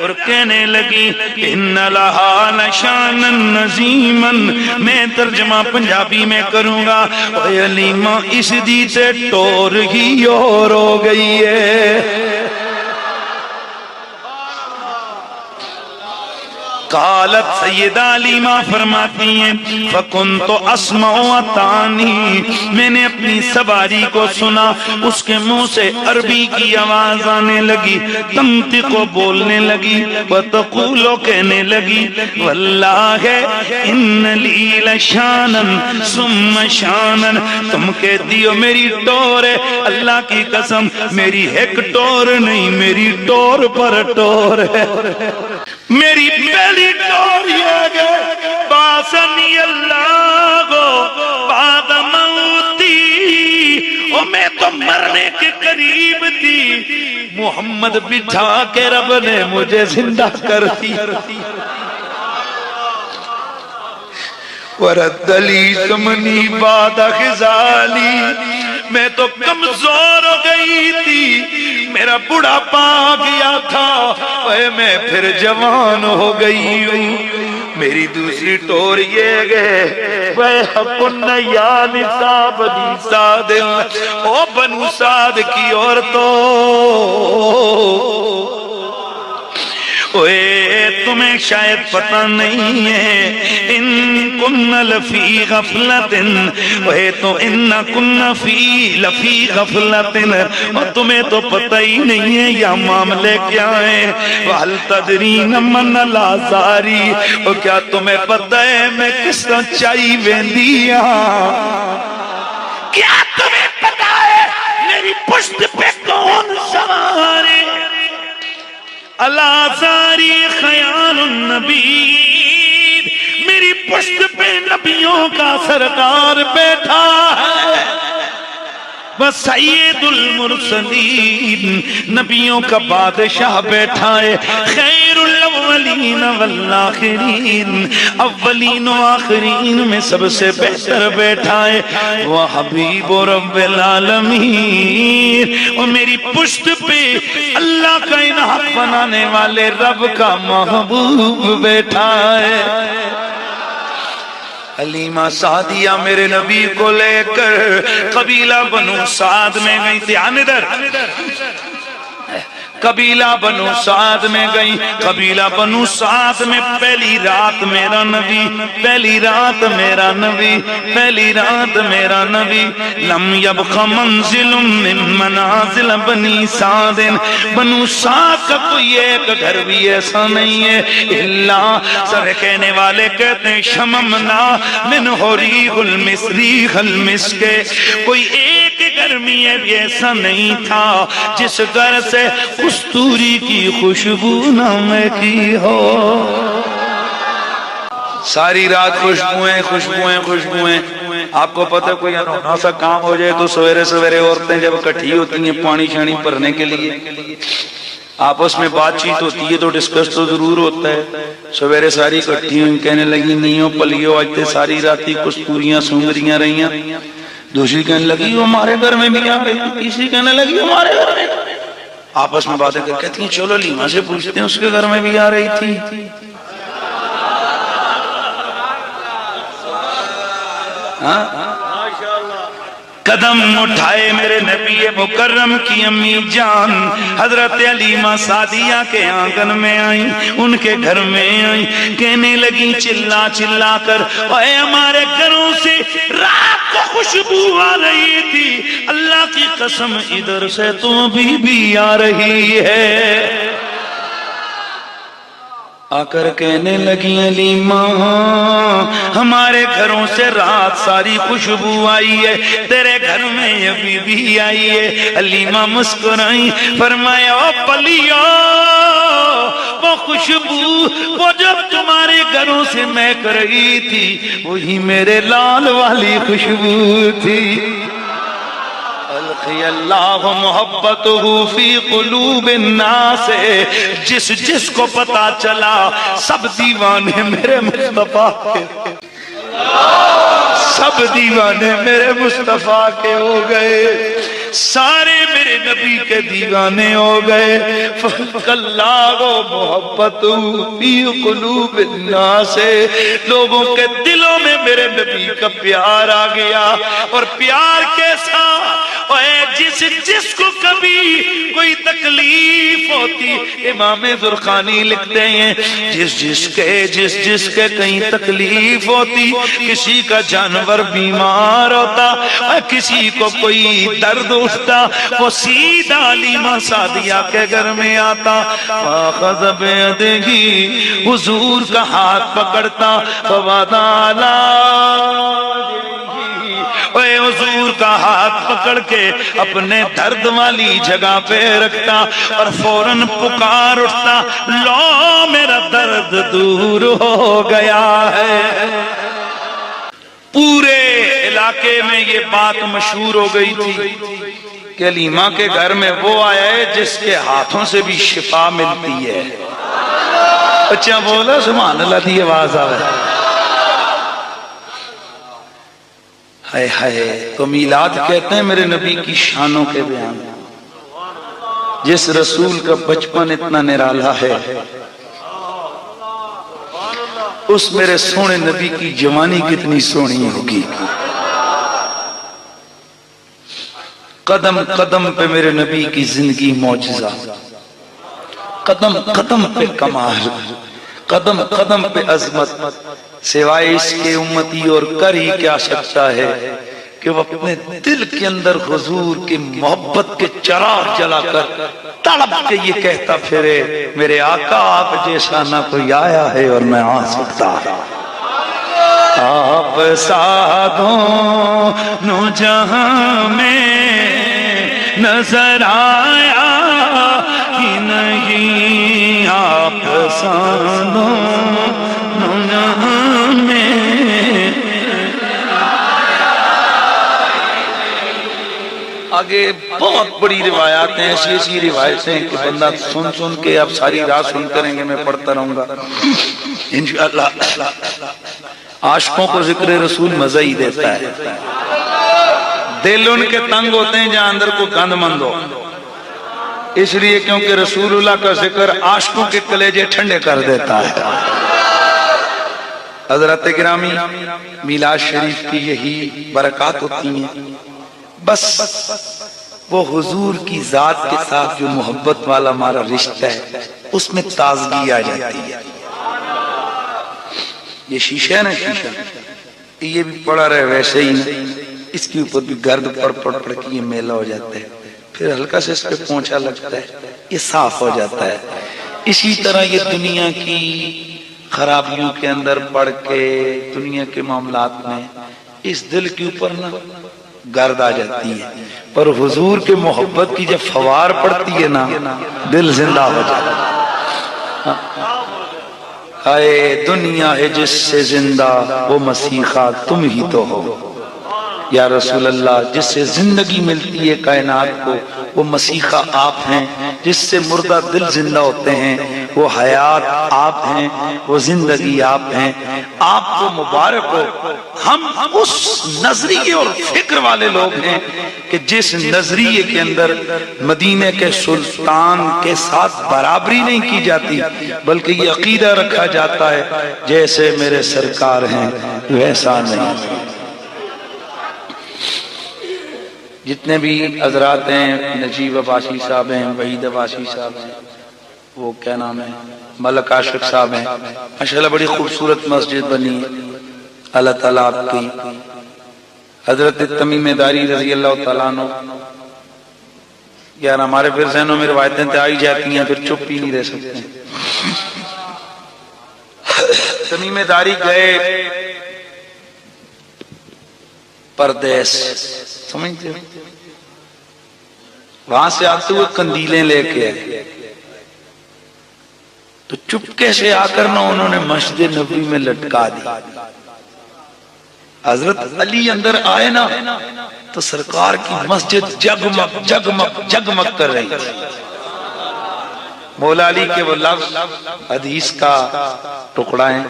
اور کہنے لگی ان لہا لشانا نظیما، میں ترجمہ پنجابی میں کروں گا، حلیمہ اس دی سے ٹور ہی اور ہو گئی ہے۔ قالت سیدہ علیمہ فرماتی ہیں فَكُنْتُ أَسْمَعُ وَطَعَنِي، میں نے اپنی سواری کو سنا، اس کے منہ سے عربی کی آواز آنے لگی، تنطق بولنے لگی، وَتَقُولُ کہنے لگی وَاللَّهِ إِنَّ لِي لَشَانًا ثُمَّ شَانًا، تم کہتی ہو میری ٹور ہے، اللہ کی قسم میری ایک ٹور نہیں، میری ٹور پر ٹور ہے، میری پہلی ٹور یہ گئے باسنی اللہ کو بعد موتی، اور میں تو مرنے کے قریب تھی، محمد بٹھا کے رب نے مجھے زندہ کر دی، وَرَدَّ لِي ثَمَنِي بَعْدَ خِزَالِي، میں تو کمزور ہو گئی تھی، میرا بڑھاپا آ گیا تھا، اے میں پھر جوان ہو گئی ہوں، میری دوسری ٹور یہ گئے وَيْحَقُنَّ يَا نِسَاءَ بَنِي سَعْدٍ، او بنو سعد کی عورتوں، تمہیں شاید پتہ نہیں ہے، ان کن لفی غفلت، تو ان کن لفی غفلت، اور تمہیں تو پتہ ہی نہیں ہے یا معاملے کیا ہیں، وَهَلْ تَدْرِينَ مَنَ الْآزَارِ، اور کیا تمہیں پتہ ہے میں کس سچائی ویندیا، کیا تمہیں پتہ ہے میری پشت پہ کون سوار ہے، الازاری خیال النبی، میری پشت پہ نبیوں کا سرکار بیٹھا ہے، وسید المرسلین، نبیوں کا بادشاہ بیٹھا ہے، خیر الاولین والآخرین، اولین و آخرین میں سب سے بہتر بیٹھا ہے، وحبیب رب العالمین، اور میری پشت پہ اللہ کا انعام بنانے والے رب کا محبوب بیٹھا ہے۔ حلیمہ سعدیہ میرے نبی کو لے کر قبیلہ بنو سعد میں گئی تھی، ادھر قبیلہ بنو سعد میں گئی، قبیلہ بنو سعد میں پہلی رات میرا نبی، پہلی رات میرا نبی، پہلی رات میرا نبی، لم یبق منزل من منازل بنی سعد، بنو سعد کا کوئی ایک گھر بھی ایسا نہیں ہے، اللہ سب کہنے والے کہتے ہیں شممنا من حریق المسریخ المسک، کوئی ایک گھر میں بھی ایسا نہیں تھا جس گھر سے کستوری کی خوشبو نہ مہکی ہو، ساری رات خوشبوئیں خوشبوئیں خوشبوئیں۔ آپ کو پتہ کوئی انوکھا سا کام ہو جائے تو سویرے سویرے عورتیں جب اکٹھی ہوتی ہیں پانی شانی بھرنے کے لیے، آپس میں بات چیت ہوتی ہے تو ڈسکس تو ضرور ہوتا ہے، سویرے ساری اکٹھی ہوئی کہنے لگی نیوں پلیوں آج تے ساری راتی کستوریاں سونگریاں رہیاں، دوسری کہنے لگی وہ ہمارے گھر میں بھی آ گئی، تیسری کہنے لگی ہمارے گھر میں، آپس میں باتیں کر کہتی ہیں چلو لیما سے پوچھتے ہیں اس کے گھر میں بھی آ رہی تھی، قدم اٹھائے میرے نبی مکرم کی امی جان حضرت علیمہ سعدیہ کے آنگن میں آئیں، ان کے گھر میں آئیں، کہنے لگی چلا چلا کر اے ہمارے گھروں سے رات کو خوشبو آ رہی تھی، اللہ کی قسم ادھر سے تو بھی آ رہی ہے، آ کر کہنے لگی علیمہ ہمارے گھروں سے رات ساری خوشبو آئی ہے، تیرے گھر میں ابھی بھی آئی ہے، علیمہ مسکرائی، فرمایا او پلیو وہ خوشبو وہ جب تمہارے گھروں سے مہک رہی تھی وہی میرے لال والی خوشبو تھی، القی اللہ محبتہ فی قلوب الناس، جس کو پتا چلا سب دیوانے میرے مصطفیٰ کے، سب دیوانے میرے مصطفیٰ کے ہو گئے، سارے میرے نبی کے دیوانے ہو گئے، فَلْقَ اللَّهُ مُحَبَّتُهُ فِي قُلُوبِ النَّاسِ، لوگوں کے دلوں میں میرے نبی کا پیار آ گیا، اور پیار کیسا، جس کو کبھی کوئی تکلیف ہوتی، امام زرقانی لکھتے ہیں جس کے کہیں تکلیف ہوتی، کسی کا جانور بیمار ہوتا، کسی کو کوئی درد اٹھتا، وہ سیدھا علیمہ سعدیہ کے گھر میں آتا، فاخذ بیدہ، حضور کا ہاتھ پکڑتا، فوضع علی، اے حضور کا ہاتھ پکڑ کے اپنے درد والی جگہ پہ رکھتا اور فوراً پکار اٹھتا، لو میرا درد دور ہو گیا ہے۔ پورے علاقے میں یہ بات مشہور ہو گئی تھی کہ علیمہ کے گھر میں وہ آیا ہے جس کے ہاتھوں سے بھی شفا ملتی ہے۔ اچھا بولا سبحان اللہ دی آواز آوے۔ ہائے ہائے، تو میلاد کہتے ہیں میرے نبی کی شانوں کے بیان، جس رسول کا بچپن اتنا نرالا ہے، اس میرے سونے نبی کی جوانی کتنی سونی ہوگی۔ قدم قدم پہ میرے نبی کی زندگی معجزہ، قدم قدم پہ کمال، قدم قدم پہ عظمت، سوائے اس کے امتی اور کر ہی کیا سکتا ہے کہ وہ اپنے دل کے اندر حضور کی محبت کے چراغ جلا کر تڑپ کے یہ کہتا پھرے، میرے آقا آپ جیسا نہ کوئی آیا ہے اور میں آ سکتا، آپ سا دونوں جہاں میں نظر آیا ہی نہیں، آپ سا دونوں جہاں میں۔ آگے بہت بڑی روایات ہیں، ایسی روایتیں کہ بندہ سن سن کے اب ساری رات سن کریں گے، میں پڑھتا رہوں گا انشاءاللہ۔ عاشقوں کو ذکر رسول مزہ ہی دیتا ہے، دل ان کے تنگ ہوتے ہیں جہاں اندر کو گند مند ہو، اس لیے کیونکہ رسول اللہ کا ذکر عاشقوں کے کلیجے ٹھنڈے کر دیتا ہے۔ حضرات گرامی، میلاد شریف کی یہی برکات ہوتی ہیں، بس وہ حضور کی ذات کے ساتھ جو محبت والا ہمارا رشتہ ہے اس میں تازگی آ جاتی ہے۔ یہ شیشہ ہے نا، شیشہ یہ بھی پڑا رہے ویسے ہی نا، اس کے اوپر بھی گرد پڑ کے یہ میلہ ہو جاتا ہے، پھر ہلکا سے اس پہ پونچھا لگتا ہے، یہ صاف ہو جاتا ہے۔ اسی طرح یہ دنیا کی خرابیوں کے اندر پڑھ کے دنیا کے معاملات میں اس دل کے اوپر نا گرد آ جاتی ہے، پر حضور کے محبت کی جب فوار پڑتی ہے نا، دل زندہ ہو جاتا ہے۔ اے دنیا ہے جس سے زندہ، وہ مسیحا تم ہی تو ہو، یا رسول اللہ جس سے زندگی ملتی ہے کائنات کو وہ مسیحا آپ ہیں، جس سے مردہ دل زندہ ہوتے ہیں وہ حیات آپ ہیں، وہ زندگی آپ ہیں، آپ کو مبارک ہو۔ ہم اس نظریے اور فکر والے لوگ ہیں کہ جس نظریے کے اندر مدینے کے سلطان کے ساتھ برابری نہیں کی جاتی، بلکہ یہ عقیدہ رکھا جاتا ہے جیسے میرے سرکار ہیں ویسا نہیں۔ جتنے بھی حضرات ہیں، نجیب عباسی صاحب ہیں، وحید عباسی صاحب ہیں، وہ کیا نام ہے، ملک عاشق صاحب ہیں، ماشاءاللہ بڑی خوبصورت مسجد بنی ہے، اللہ تعالیٰ آپ کی۔ حضرت تمیم داری رضی اللہ تعالیٰ عنہ، یار ہمارے پھر ذہنوں میں روایتیں تو آئی جاتی ہیں، پھر چپ ہی نہیں رہ سکتے۔ تمیم داری گئے پردیس، سمجھتے ہو، وہاں سے آتے ہوئے قندیلیں لے کے آئے، تو چپکے سے آ کر نہ انہوں نے مسجد نبوی میں لٹکا دی۔ حضرت علی اندر آئے نا تو سرکار کی مسجد جگمگ جگمگ جگمگ کر رہی تھی۔ مولا علی کے وہ لفظ حدیث کا ٹکڑا ہے،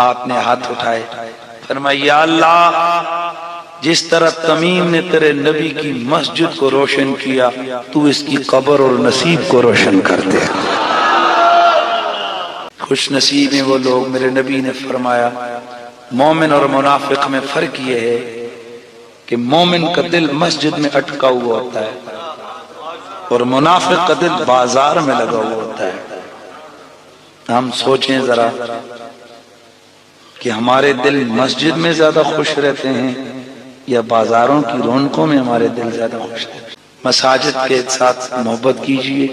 آپ نے ہاتھ اٹھائے، فرمایا یا اللہ جس طرح تمیم نے تیرے نبی کی مسجد کو روشن کیا، تو اس کی قبر اور نصیب کو روشن کر دے۔ خوش نصیب ہیں وہ لوگ، میرے نبی نے فرمایا مومن اور منافق میں فرق یہ ہے کہ مومن کا دل مسجد میں اٹکا ہوا ہوتا ہے اور منافق کا دل بازار میں لگا ہوا ہوتا ہے. ہم سوچیں ذرا کہ ہمارے دل مسجد میں زیادہ خوش رہتے ہیں یا بازاروں کی رونقوں میں ہمارے دل زیادہ خوش رہتے ہیں. مساجد کے ساتھ محبت کیجئے.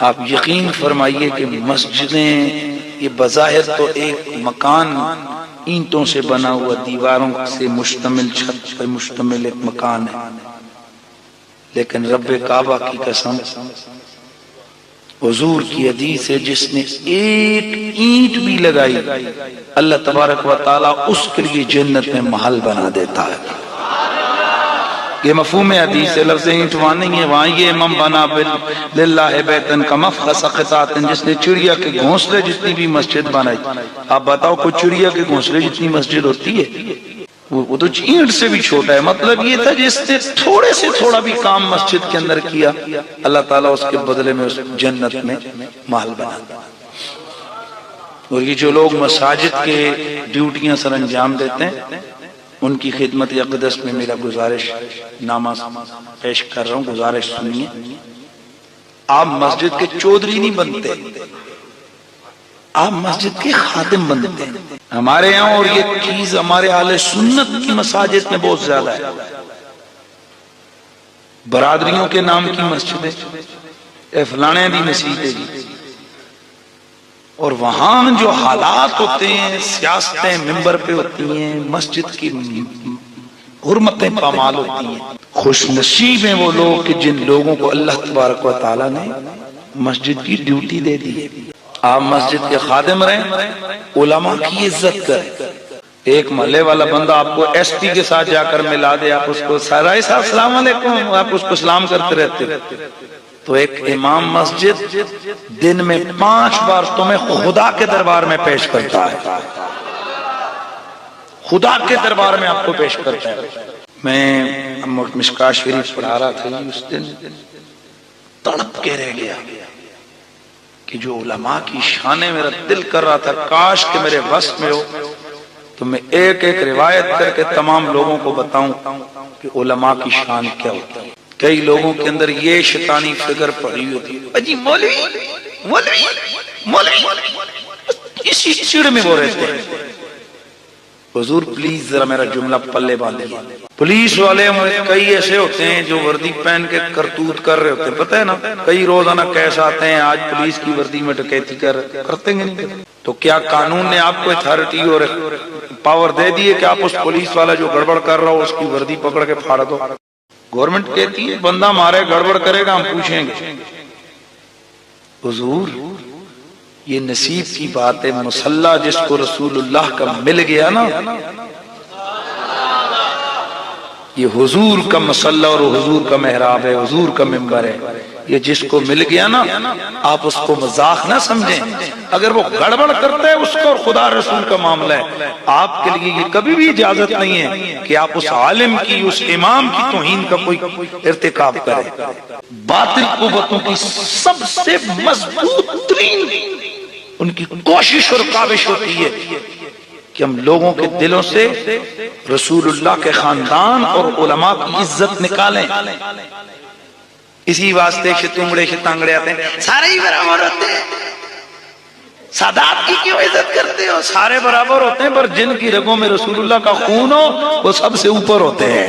آپ یقین فرمائیے کہ مسجدیں یہ بظاہر تو ایک مکان اینٹوں سے بنا ہوا دیواروں سے مشتمل چھت پر مشتمل ایک مکان ہے، لیکن رب کعبہ کی قسم حضور کی حدیث ہے جس نے ایک اینٹ بھی لگائی اللہ تبارک و تعالی اس کے لیے جنت میں محل بنا دیتا ہے. یہ مفہوم حدیث ہے، لفظ اینٹ وہاں نہیں ہے. وہاں یہ من بنا للہ بیتن کمفخص قطعۃ، جس نے چڑیا کے گھونسلے جتنی بھی مسجد بنائی. آپ بتاؤ کوئی چڑیا کے گھونسلے جتنی مسجد ہوتی ہے؟ وہ تو اینٹ سے بھی چھوٹا ہے. مطلب یہ تھا جس نے تھوڑے سے تھوڑا بھی کام مسجد کے اندر کیا اللہ تعالیٰ اس کے بدلے میں اس جنت میں محل بنا دیا. اور یہ جو لوگ مساجد کے ڈیوٹیاں سر انجام دیتے ہیں ان کی خدمت اقدس میں میرا گزارش نامہ پیش کر رہا ہوں. گزارش سنیے. آپ مسجد کے چودھری نہیں بنتے، آپ مسجد کے خادم بنتے ہیں. ہمارے یہاں اور یہ چیز ہمارے اہل سنت کی مساجد میں بہت زیادہ ہے. برادریوں کے نام کی مسجدیں، فلانے دی مسجد ہے جی، اور وہاں جو حالات ہوتے ہیں، سیاستیں ممبر پہ ہوتی ہیں، مسجد کی حرمتیں پامال ہوتی ہیں. خوش نصیب ہیں وہ لوگ کہ جن لوگوں کو اللہ تبارک و تعالیٰ نے مسجد کی ڈیوٹی دے دی ہے. آپ مسجد کے خادم رہیں، علماء کی عزت کریں. ایک محلے والا بندہ آپ کو ایس پی کے ساتھ جا کر ملا دے، آپ اس کو سرائی صاحب السلام علیکم، آپ اس کو سلام کرتے رہتے. تو ایک امام مسجد دن میں 5 بار تمہیں خدا کے دربار میں پیش کرتا ہے، خدا کے دربار میں آپ کو پیش کرتا ہے. میں مشکاہ شریف پڑھا رہا تھا اس دن، تڑپ کے رہ گیا کہ جو علماء کی شانیں میرا دل کر رہا تھا کاش کہ میرے بس میں ہو تو میں ایک ایک روایت کر کے تمام لوگوں کو بتاؤں کہ علماء کی شان کیا ہوتا ہے. کئی لوگوں کے اندر یہ شیطانی فکر پڑی ہوتی ہے اجی مولوی مولوی مولوی، اسی چڑ میں وہ رہتے ہیں. حضور پلیز ذرا میرا جملہ پلے باندھیے. پولیس والے کئی ایسے ہوتے ہیں جو وردی پہن کے کرتوت کر رہے ہوتے ہیں، پتہ ہے نا. کئی روزانہ کیس آتے ہیں آج پولیس کی وردی میں ڈکیتی کرتے ہیں نہیں. تو کیا قانون نے آپ کو اتھارٹی اور پاور دے دی ہے کہ آپ اس پولیس والا جو گڑبڑ کر رہا ہو اس کی وردی پکڑ کے پھاڑ دو؟ گورنمنٹ کہتی ہے بندہ ہمارے گڑبڑ کرے گا ہم پوچھیں گے. حضور یہ نصیب کی بات ہے، مصلی جس کو رسول اللہ کا مل گیا نا، یہ حضور کا مصلی اور حضور کا محراب ہے، حضور کا ممبر ہے. یہ جس کو مل گیا نا آپ اس کو مذاق نہ سمجھیں. اگر وہ گڑبڑ کرتا ہے اس کا اور خدا رسول کا معاملہ ہے، آپ کے لیے یہ کبھی بھی اجازت نہیں ہے کہ آپ اس عالم کی اس امام کی توہین کا کوئی ارتکاب کریں. باطل قوتوں کی سب سے مضبوط ترین ان کی کوشش اور کاوش ہوتی ہے کہ ہم لوگوں کے دلوں سے رسول اللہ کے خاندان اور علماء کی عزت نکالیں. اسی واسطے شتونگڑے شتانگڑے آتے ہیں، سارے ہی برابر ہوتے ہیں. سادات کی کیوں عزت کرتے ہو؟ سارے برابر ہوتے ہیں پر جن کی رگوں میں رسول اللہ کا خون ہو وہ سب سے اوپر ہوتے ہیں.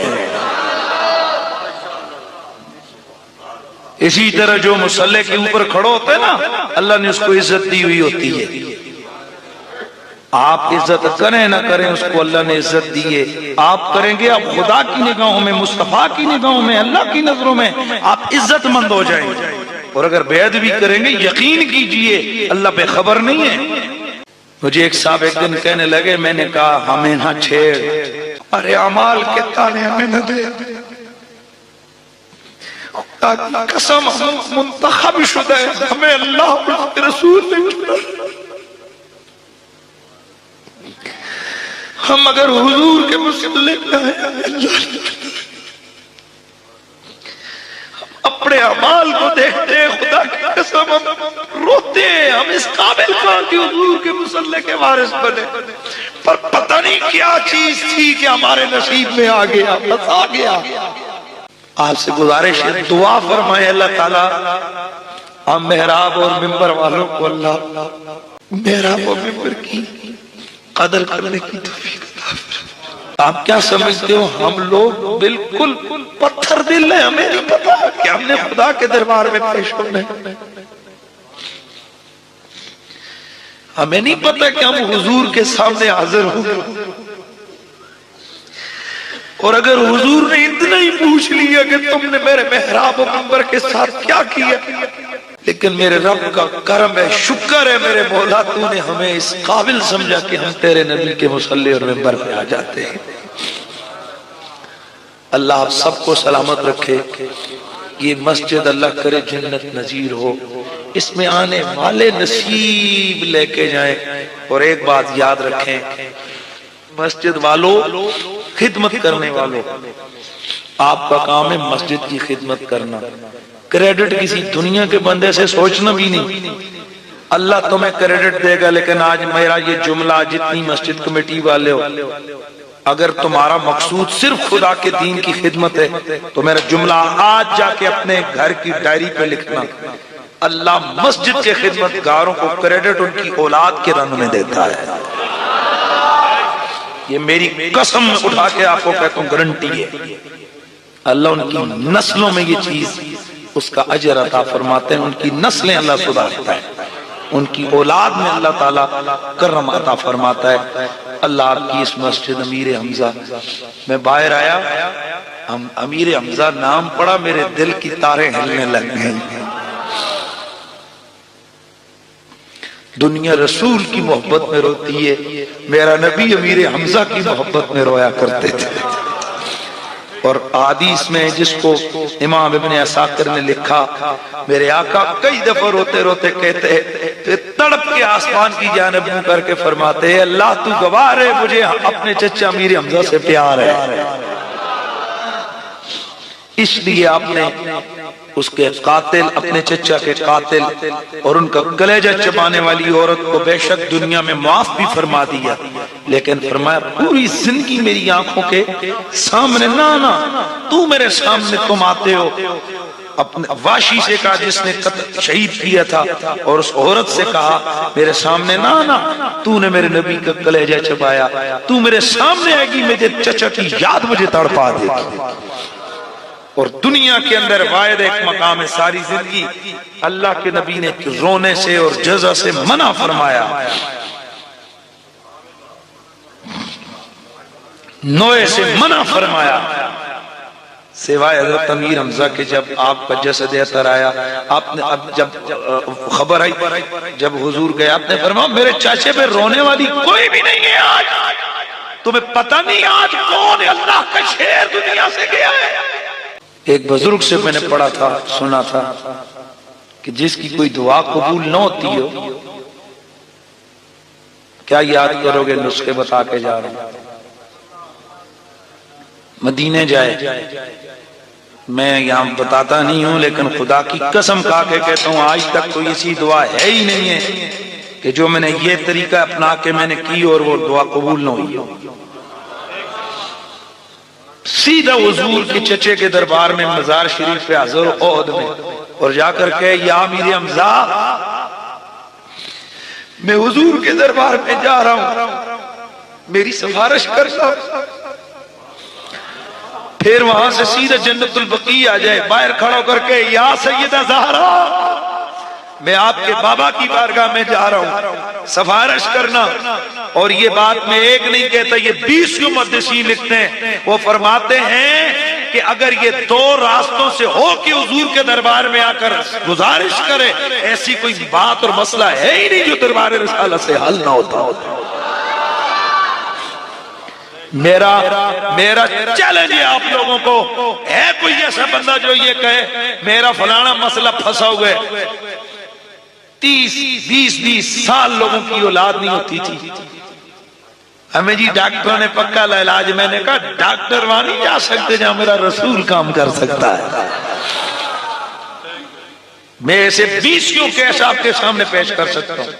اسی طرح جو مصلی کے اوپر کھڑو ہوتے ہیں نا اللہ نے اس کو عزت دی ہوئی ہوتی ہے. آپ عزت کریں نہ کریں اس کو اللہ نے عزت دی ہے. آپ کریں گے آپ خدا کی نگاہوں میں، مصطفیٰ کی نگاہوں میں، اللہ کی نظروں میں آپ عزت مند ہو جائیں گے. اور اگر بے ادبی کریں گے یقین کیجئے اللہ بے خبر نہیں ہے. مجھے ایک صاحب ایک دن کہنے لگے، میں نے کہا ہمیں نہ چھیڑ، ارے اعمال کے تانے ہمیں نہ دے. قسم ہم منتخب شدہ ہے، ہمیں اللہ اور رسول نے چنا. ہم اگر حضور کے مسلک نہ ہیں اللہ اپنے اعمال کو دیکھتے ہیں، خدا کی قسم ہم روتے ہیں. ہم اس قابل کہاں کہ حضور کے مسلح کے وارث بنے. پر پتہ نہیں کیا چیز تھی کہ ہمارے نصیب میں آ گیا، بس آ گیا۔ آپ سے گزارش ہے دعا فرمائے اللہ تعالیٰ ہم محراب اور ممبر والوں کو اللہ محراب اور ممبر کی قدر کرنے کی توفیق عطا فرمائے۔ آپ کیا سمجھتے ہو ہم لوگ بالکل پتھر دل ہیں، ہمیں نہیں پتا کہ ہم نے خدا کے دربار میں پیش ہونا ہے، ہمیں نہیں پتا کہ ہم حضور کے سامنے حاضر ہوں، اور اگر حضور نے اتنا ہی پوچھ لیا کہ تم نے میرے محراب و منبر کے ساتھ کیا کیا، لیکن میرے رب کا کرم ہے، شکر ہے میرے مولا تو نے ہمیں اس قابل سمجھا کہ ہم تیرے نبی کے مصلی اور منبر پہ آ جاتے ہیں۔ اللہ آپ سب کو سلامت رکھے، یہ مسجد اللہ کرے جنت نظیر ہو، اس میں آنے والے نصیب لے کے جائیں۔ اور ایک بات یاد رکھیں مسجد والوں، خدمت کرنے والوں، آپ کا کام ہے مسجد کی خدمت کرنا، کریڈٹ کسی دنیا کے بندے سے سوچنا بھی نہیں۔ اللہ تمہیں کریڈٹ دے گا، لیکن آج میرا یہ جملہ جتنی مسجد کمیٹی والے ہو، اگر تمہارا مقصود صرف خدا کے دین کی خدمت ہے تو میرا جملہ آج جا کے اپنے گھر کی ڈائری پہ لکھنا، اللہ مسجد کے خدمت گاروں کو کریڈٹ ان کی اولاد کے رنگ میں دیتا ہے۔ یہ میری قسم اٹھا کے آپ کو کہتا ہوں، گارنٹی ہے، اللہ ان کی نسلوں میں یہ چیز اس کا اجر عطا فرماتے ہیں، ان کی نسلیں اللہ سدھارتا ہے، ان کی اولاد میں اللہ تعالیٰ کرم عطا فرماتا ہے۔ اللہ آپ کی اس مسجد امیر حمزہ میں باہر آیا، امیر حمزہ نام پڑا، میرے دل کی تاریں ہلنے لگ گئیں۔ دنیا رسول کی محبت میں روتی ہے، میرا نبی امیر حمزہ کی محبت میں رویا کرتے تھے۔ اور حدیث میں جس کو امام ابن عساکر نے لکھا، میرے آقا کئی دفعہ روتے روتے کہتے، تڑپ کے آسمان کی جانب منہ کر کے فرماتے ہیں اللہ تو گواہ ہے مجھے اپنے چچا امیر حمزہ سے پیار ہے۔ اس لیے آپ نے اس کے قاتل، اپنے چچا کے قاتل اور ان کا کلیجہ چبانے والی عورت کو بے شک دنیا میں معاف بھی فرما دیا، لیکن فرمایا پوری زندگی میری آنکھوں کے سامنے نہ آنا، تو میرے سامنے تم آتے ہو۔ اپنے واشی سے کہا جس نے شہید کیا تھا، اور اس عورت سے کہا میرے سامنے نہ آنا، تو نے میرے نبی کا کلیجہ چبایا، تو میرے سامنے آئے گی میرے چچا کی یاد مجھے تڑپا دے گی۔ اور دنیا کے اندر واحد ایک مقام ہے، ساری زندگی اللہ کے نبی نے رونے سے اور جزا سے منع فرمایا، نوئے سے منع فرمایا، سوائے حضرت امیر حمزہ کے جب آپ کا جسد اطہر آیا، آپ نے جب خبر آئی، جب حضور گئے، آپ نے فرمایا میرے چاچے پہ رونے والی کوئی بھی نہیں ہے آج، تمہیں پتہ نہیں آج کون اللہ کا شیر دنیا سے گیا ہے۔ ایک بزرگ سے میں نے پڑھا تھا، سنا تھا کہ جس کی کوئی دعا قبول نہ ہوتی ہو، کیا یاد کرو گے؟ نسخے بتا کے جا رہا ہوں، مدینے جائے، میں یہاں بتاتا نہیں ہوں لیکن خدا کی قسم کھا کے کہتا ہوں آج تک کوئی ایسی دعا ہے ہی نہیں ہے کہ جو میں نے یہ طریقہ اپنا کے میں نے کی اور وہ دعا قبول نہ ہوئی ہو۔ سیدھا حضور کے چچے کے دربار میں مزار شریف پہ حاضر عہد میں، اور جا کر کے یا امیر حمزہ میں حضور کے دربار میں جا رہا ہوں، میری سفارش کرتا ہوں۔ پھر وہاں سے سیدھا جنت البقیع آ جائے، باہر کھڑا کر کے یا سیدہ زہرا میں آپ کے بابا کی بارگاہ میں جا رہا ہوں، سفارش کرنا۔ اور یہ بات میں ایک نہیں کہتا، یہ 20 محدثین لکھتے ہیں، وہ فرماتے ہیں کہ اگر یہ دو راستوں سے ہو کہ حضور کے دربار میں آ کر گزارش کرے، ایسی کوئی بات اور مسئلہ ہے ہی نہیں جو دربار رسالت سے حل نہ ہوتا۔ میرا چیلنج ہے آپ لوگوں کو، ہے کوئی ایسا بندہ جو یہ کہے میرا فلانا مسئلہ پھنسا ہوا ہے؟ 30-20 سال لوگوں کی اولاد نہیں ہوتی تھی، ہمیں جی ڈاکٹروں نے پکا علاج، میں نے کہا ڈاکٹر وہاں نہیں جا سکتے جہاں میرا رسول کام کر سکتا ہے۔ میں ایسے 20 کیس آپ کے سامنے پیش کر سکتا ہوں.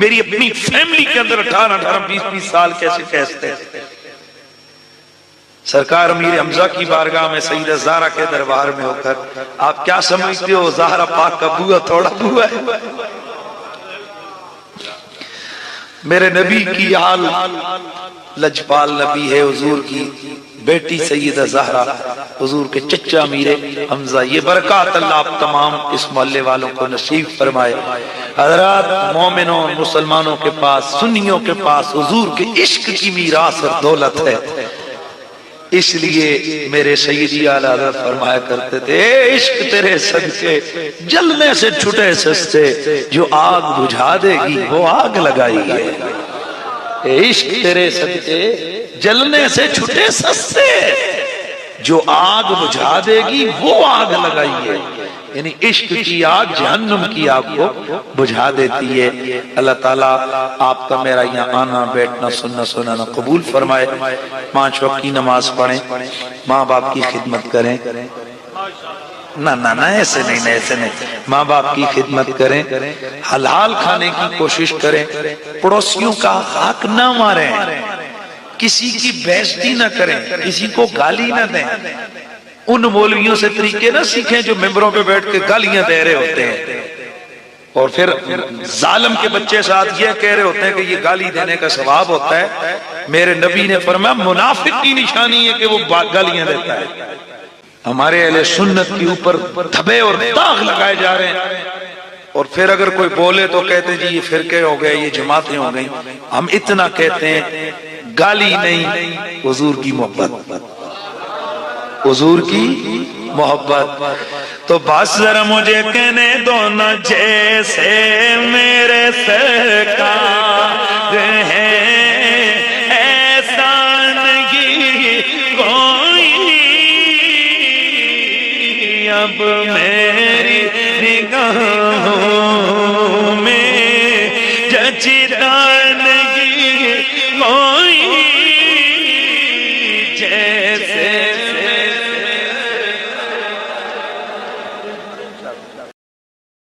میری اپنی فیملی کے اندر 18 20 سال کیسے کیس تھے. سرکار امیر حمزہ کی بارگاہ میں سیدہ زہرا کے دربار میں ہو کر آپ کیا سمجھتے ہو زہرا پاک کا بوا تھوڑا بوا ہے؟ میرے نبی کی حال لجپال نبی ہے. حضور کی بیٹی سیدہ زہرا، حضور کے چچا امیر حمزہ. یہ برکات اللہ آپ تمام اس محلے والوں کو نصیب فرمائے. حضرات مومنوں مسلمانوں کے پاس، سنیوں کے پاس حضور کے عشق کی میراث اور دولت ہے. اس لیے میرے سیدی اعلیٰ حضرت فرمایا کرتے تھے اے عشق تیرے صدقے جلنے سے چھٹے سستے، جو آگ بجھا دے گی وہ آگ لگائی ہے. اے عشق تیرے صدقے جلنے سے چھٹے سستے، جو آگ بجھا دے گی وہ آگ لگائی ہے. یعنی عشق کی آگ جہنم کی آگ کو بجھا دیتی ہے. اللہ تعالیٰ آپ کا میرا یہاں آنا بیٹھنا سننا سنانا قبول فرمائے. 5 وقت کی نماز پڑھیں، ماں باپ کی خدمت کریں. نہ ایسے نہیں، ایسے نہیں. ماں باپ کی خدمت کریں، حلال کھانے کی کوشش کریں، پڑوسیوں کا حق نہ ماریں، کسی کی بےعزتی نہ کریں، کسی کو گالی نہ دیں. ان مولویوں سے طریقے نہ سیکھیں جو ممبروں پہ بیٹھ کے گالیاں دے رہے ہوتے ہیں اور پھر ظالم کے بچے ساتھ یہ کہہ رہے ہوتے ہیں کہ یہ گالی دینے کا ثواب ہوتا ہے. میرے نبی نے فرمایا منافق کی نشانی ہے کہ وہ گالیاں دیتا ہے. ہمارے اہل سنت کے اوپر دھبے اور داغ لگائے جا رہے ہیں اور پھر اگر کوئی بولے تو کہتے ہیں جی یہ فرقے ہو گئے، یہ جماعتیں ہو گئیں. ہم اتنا کہتے ہیں گالی نہیں، حضور کی محبت، حضور کی محبت. تو بس ذرا مجھے کہنے دو نا جیسے میرے سرکار ہیں ایسا نہیں کوئی، اب میری نگاہوں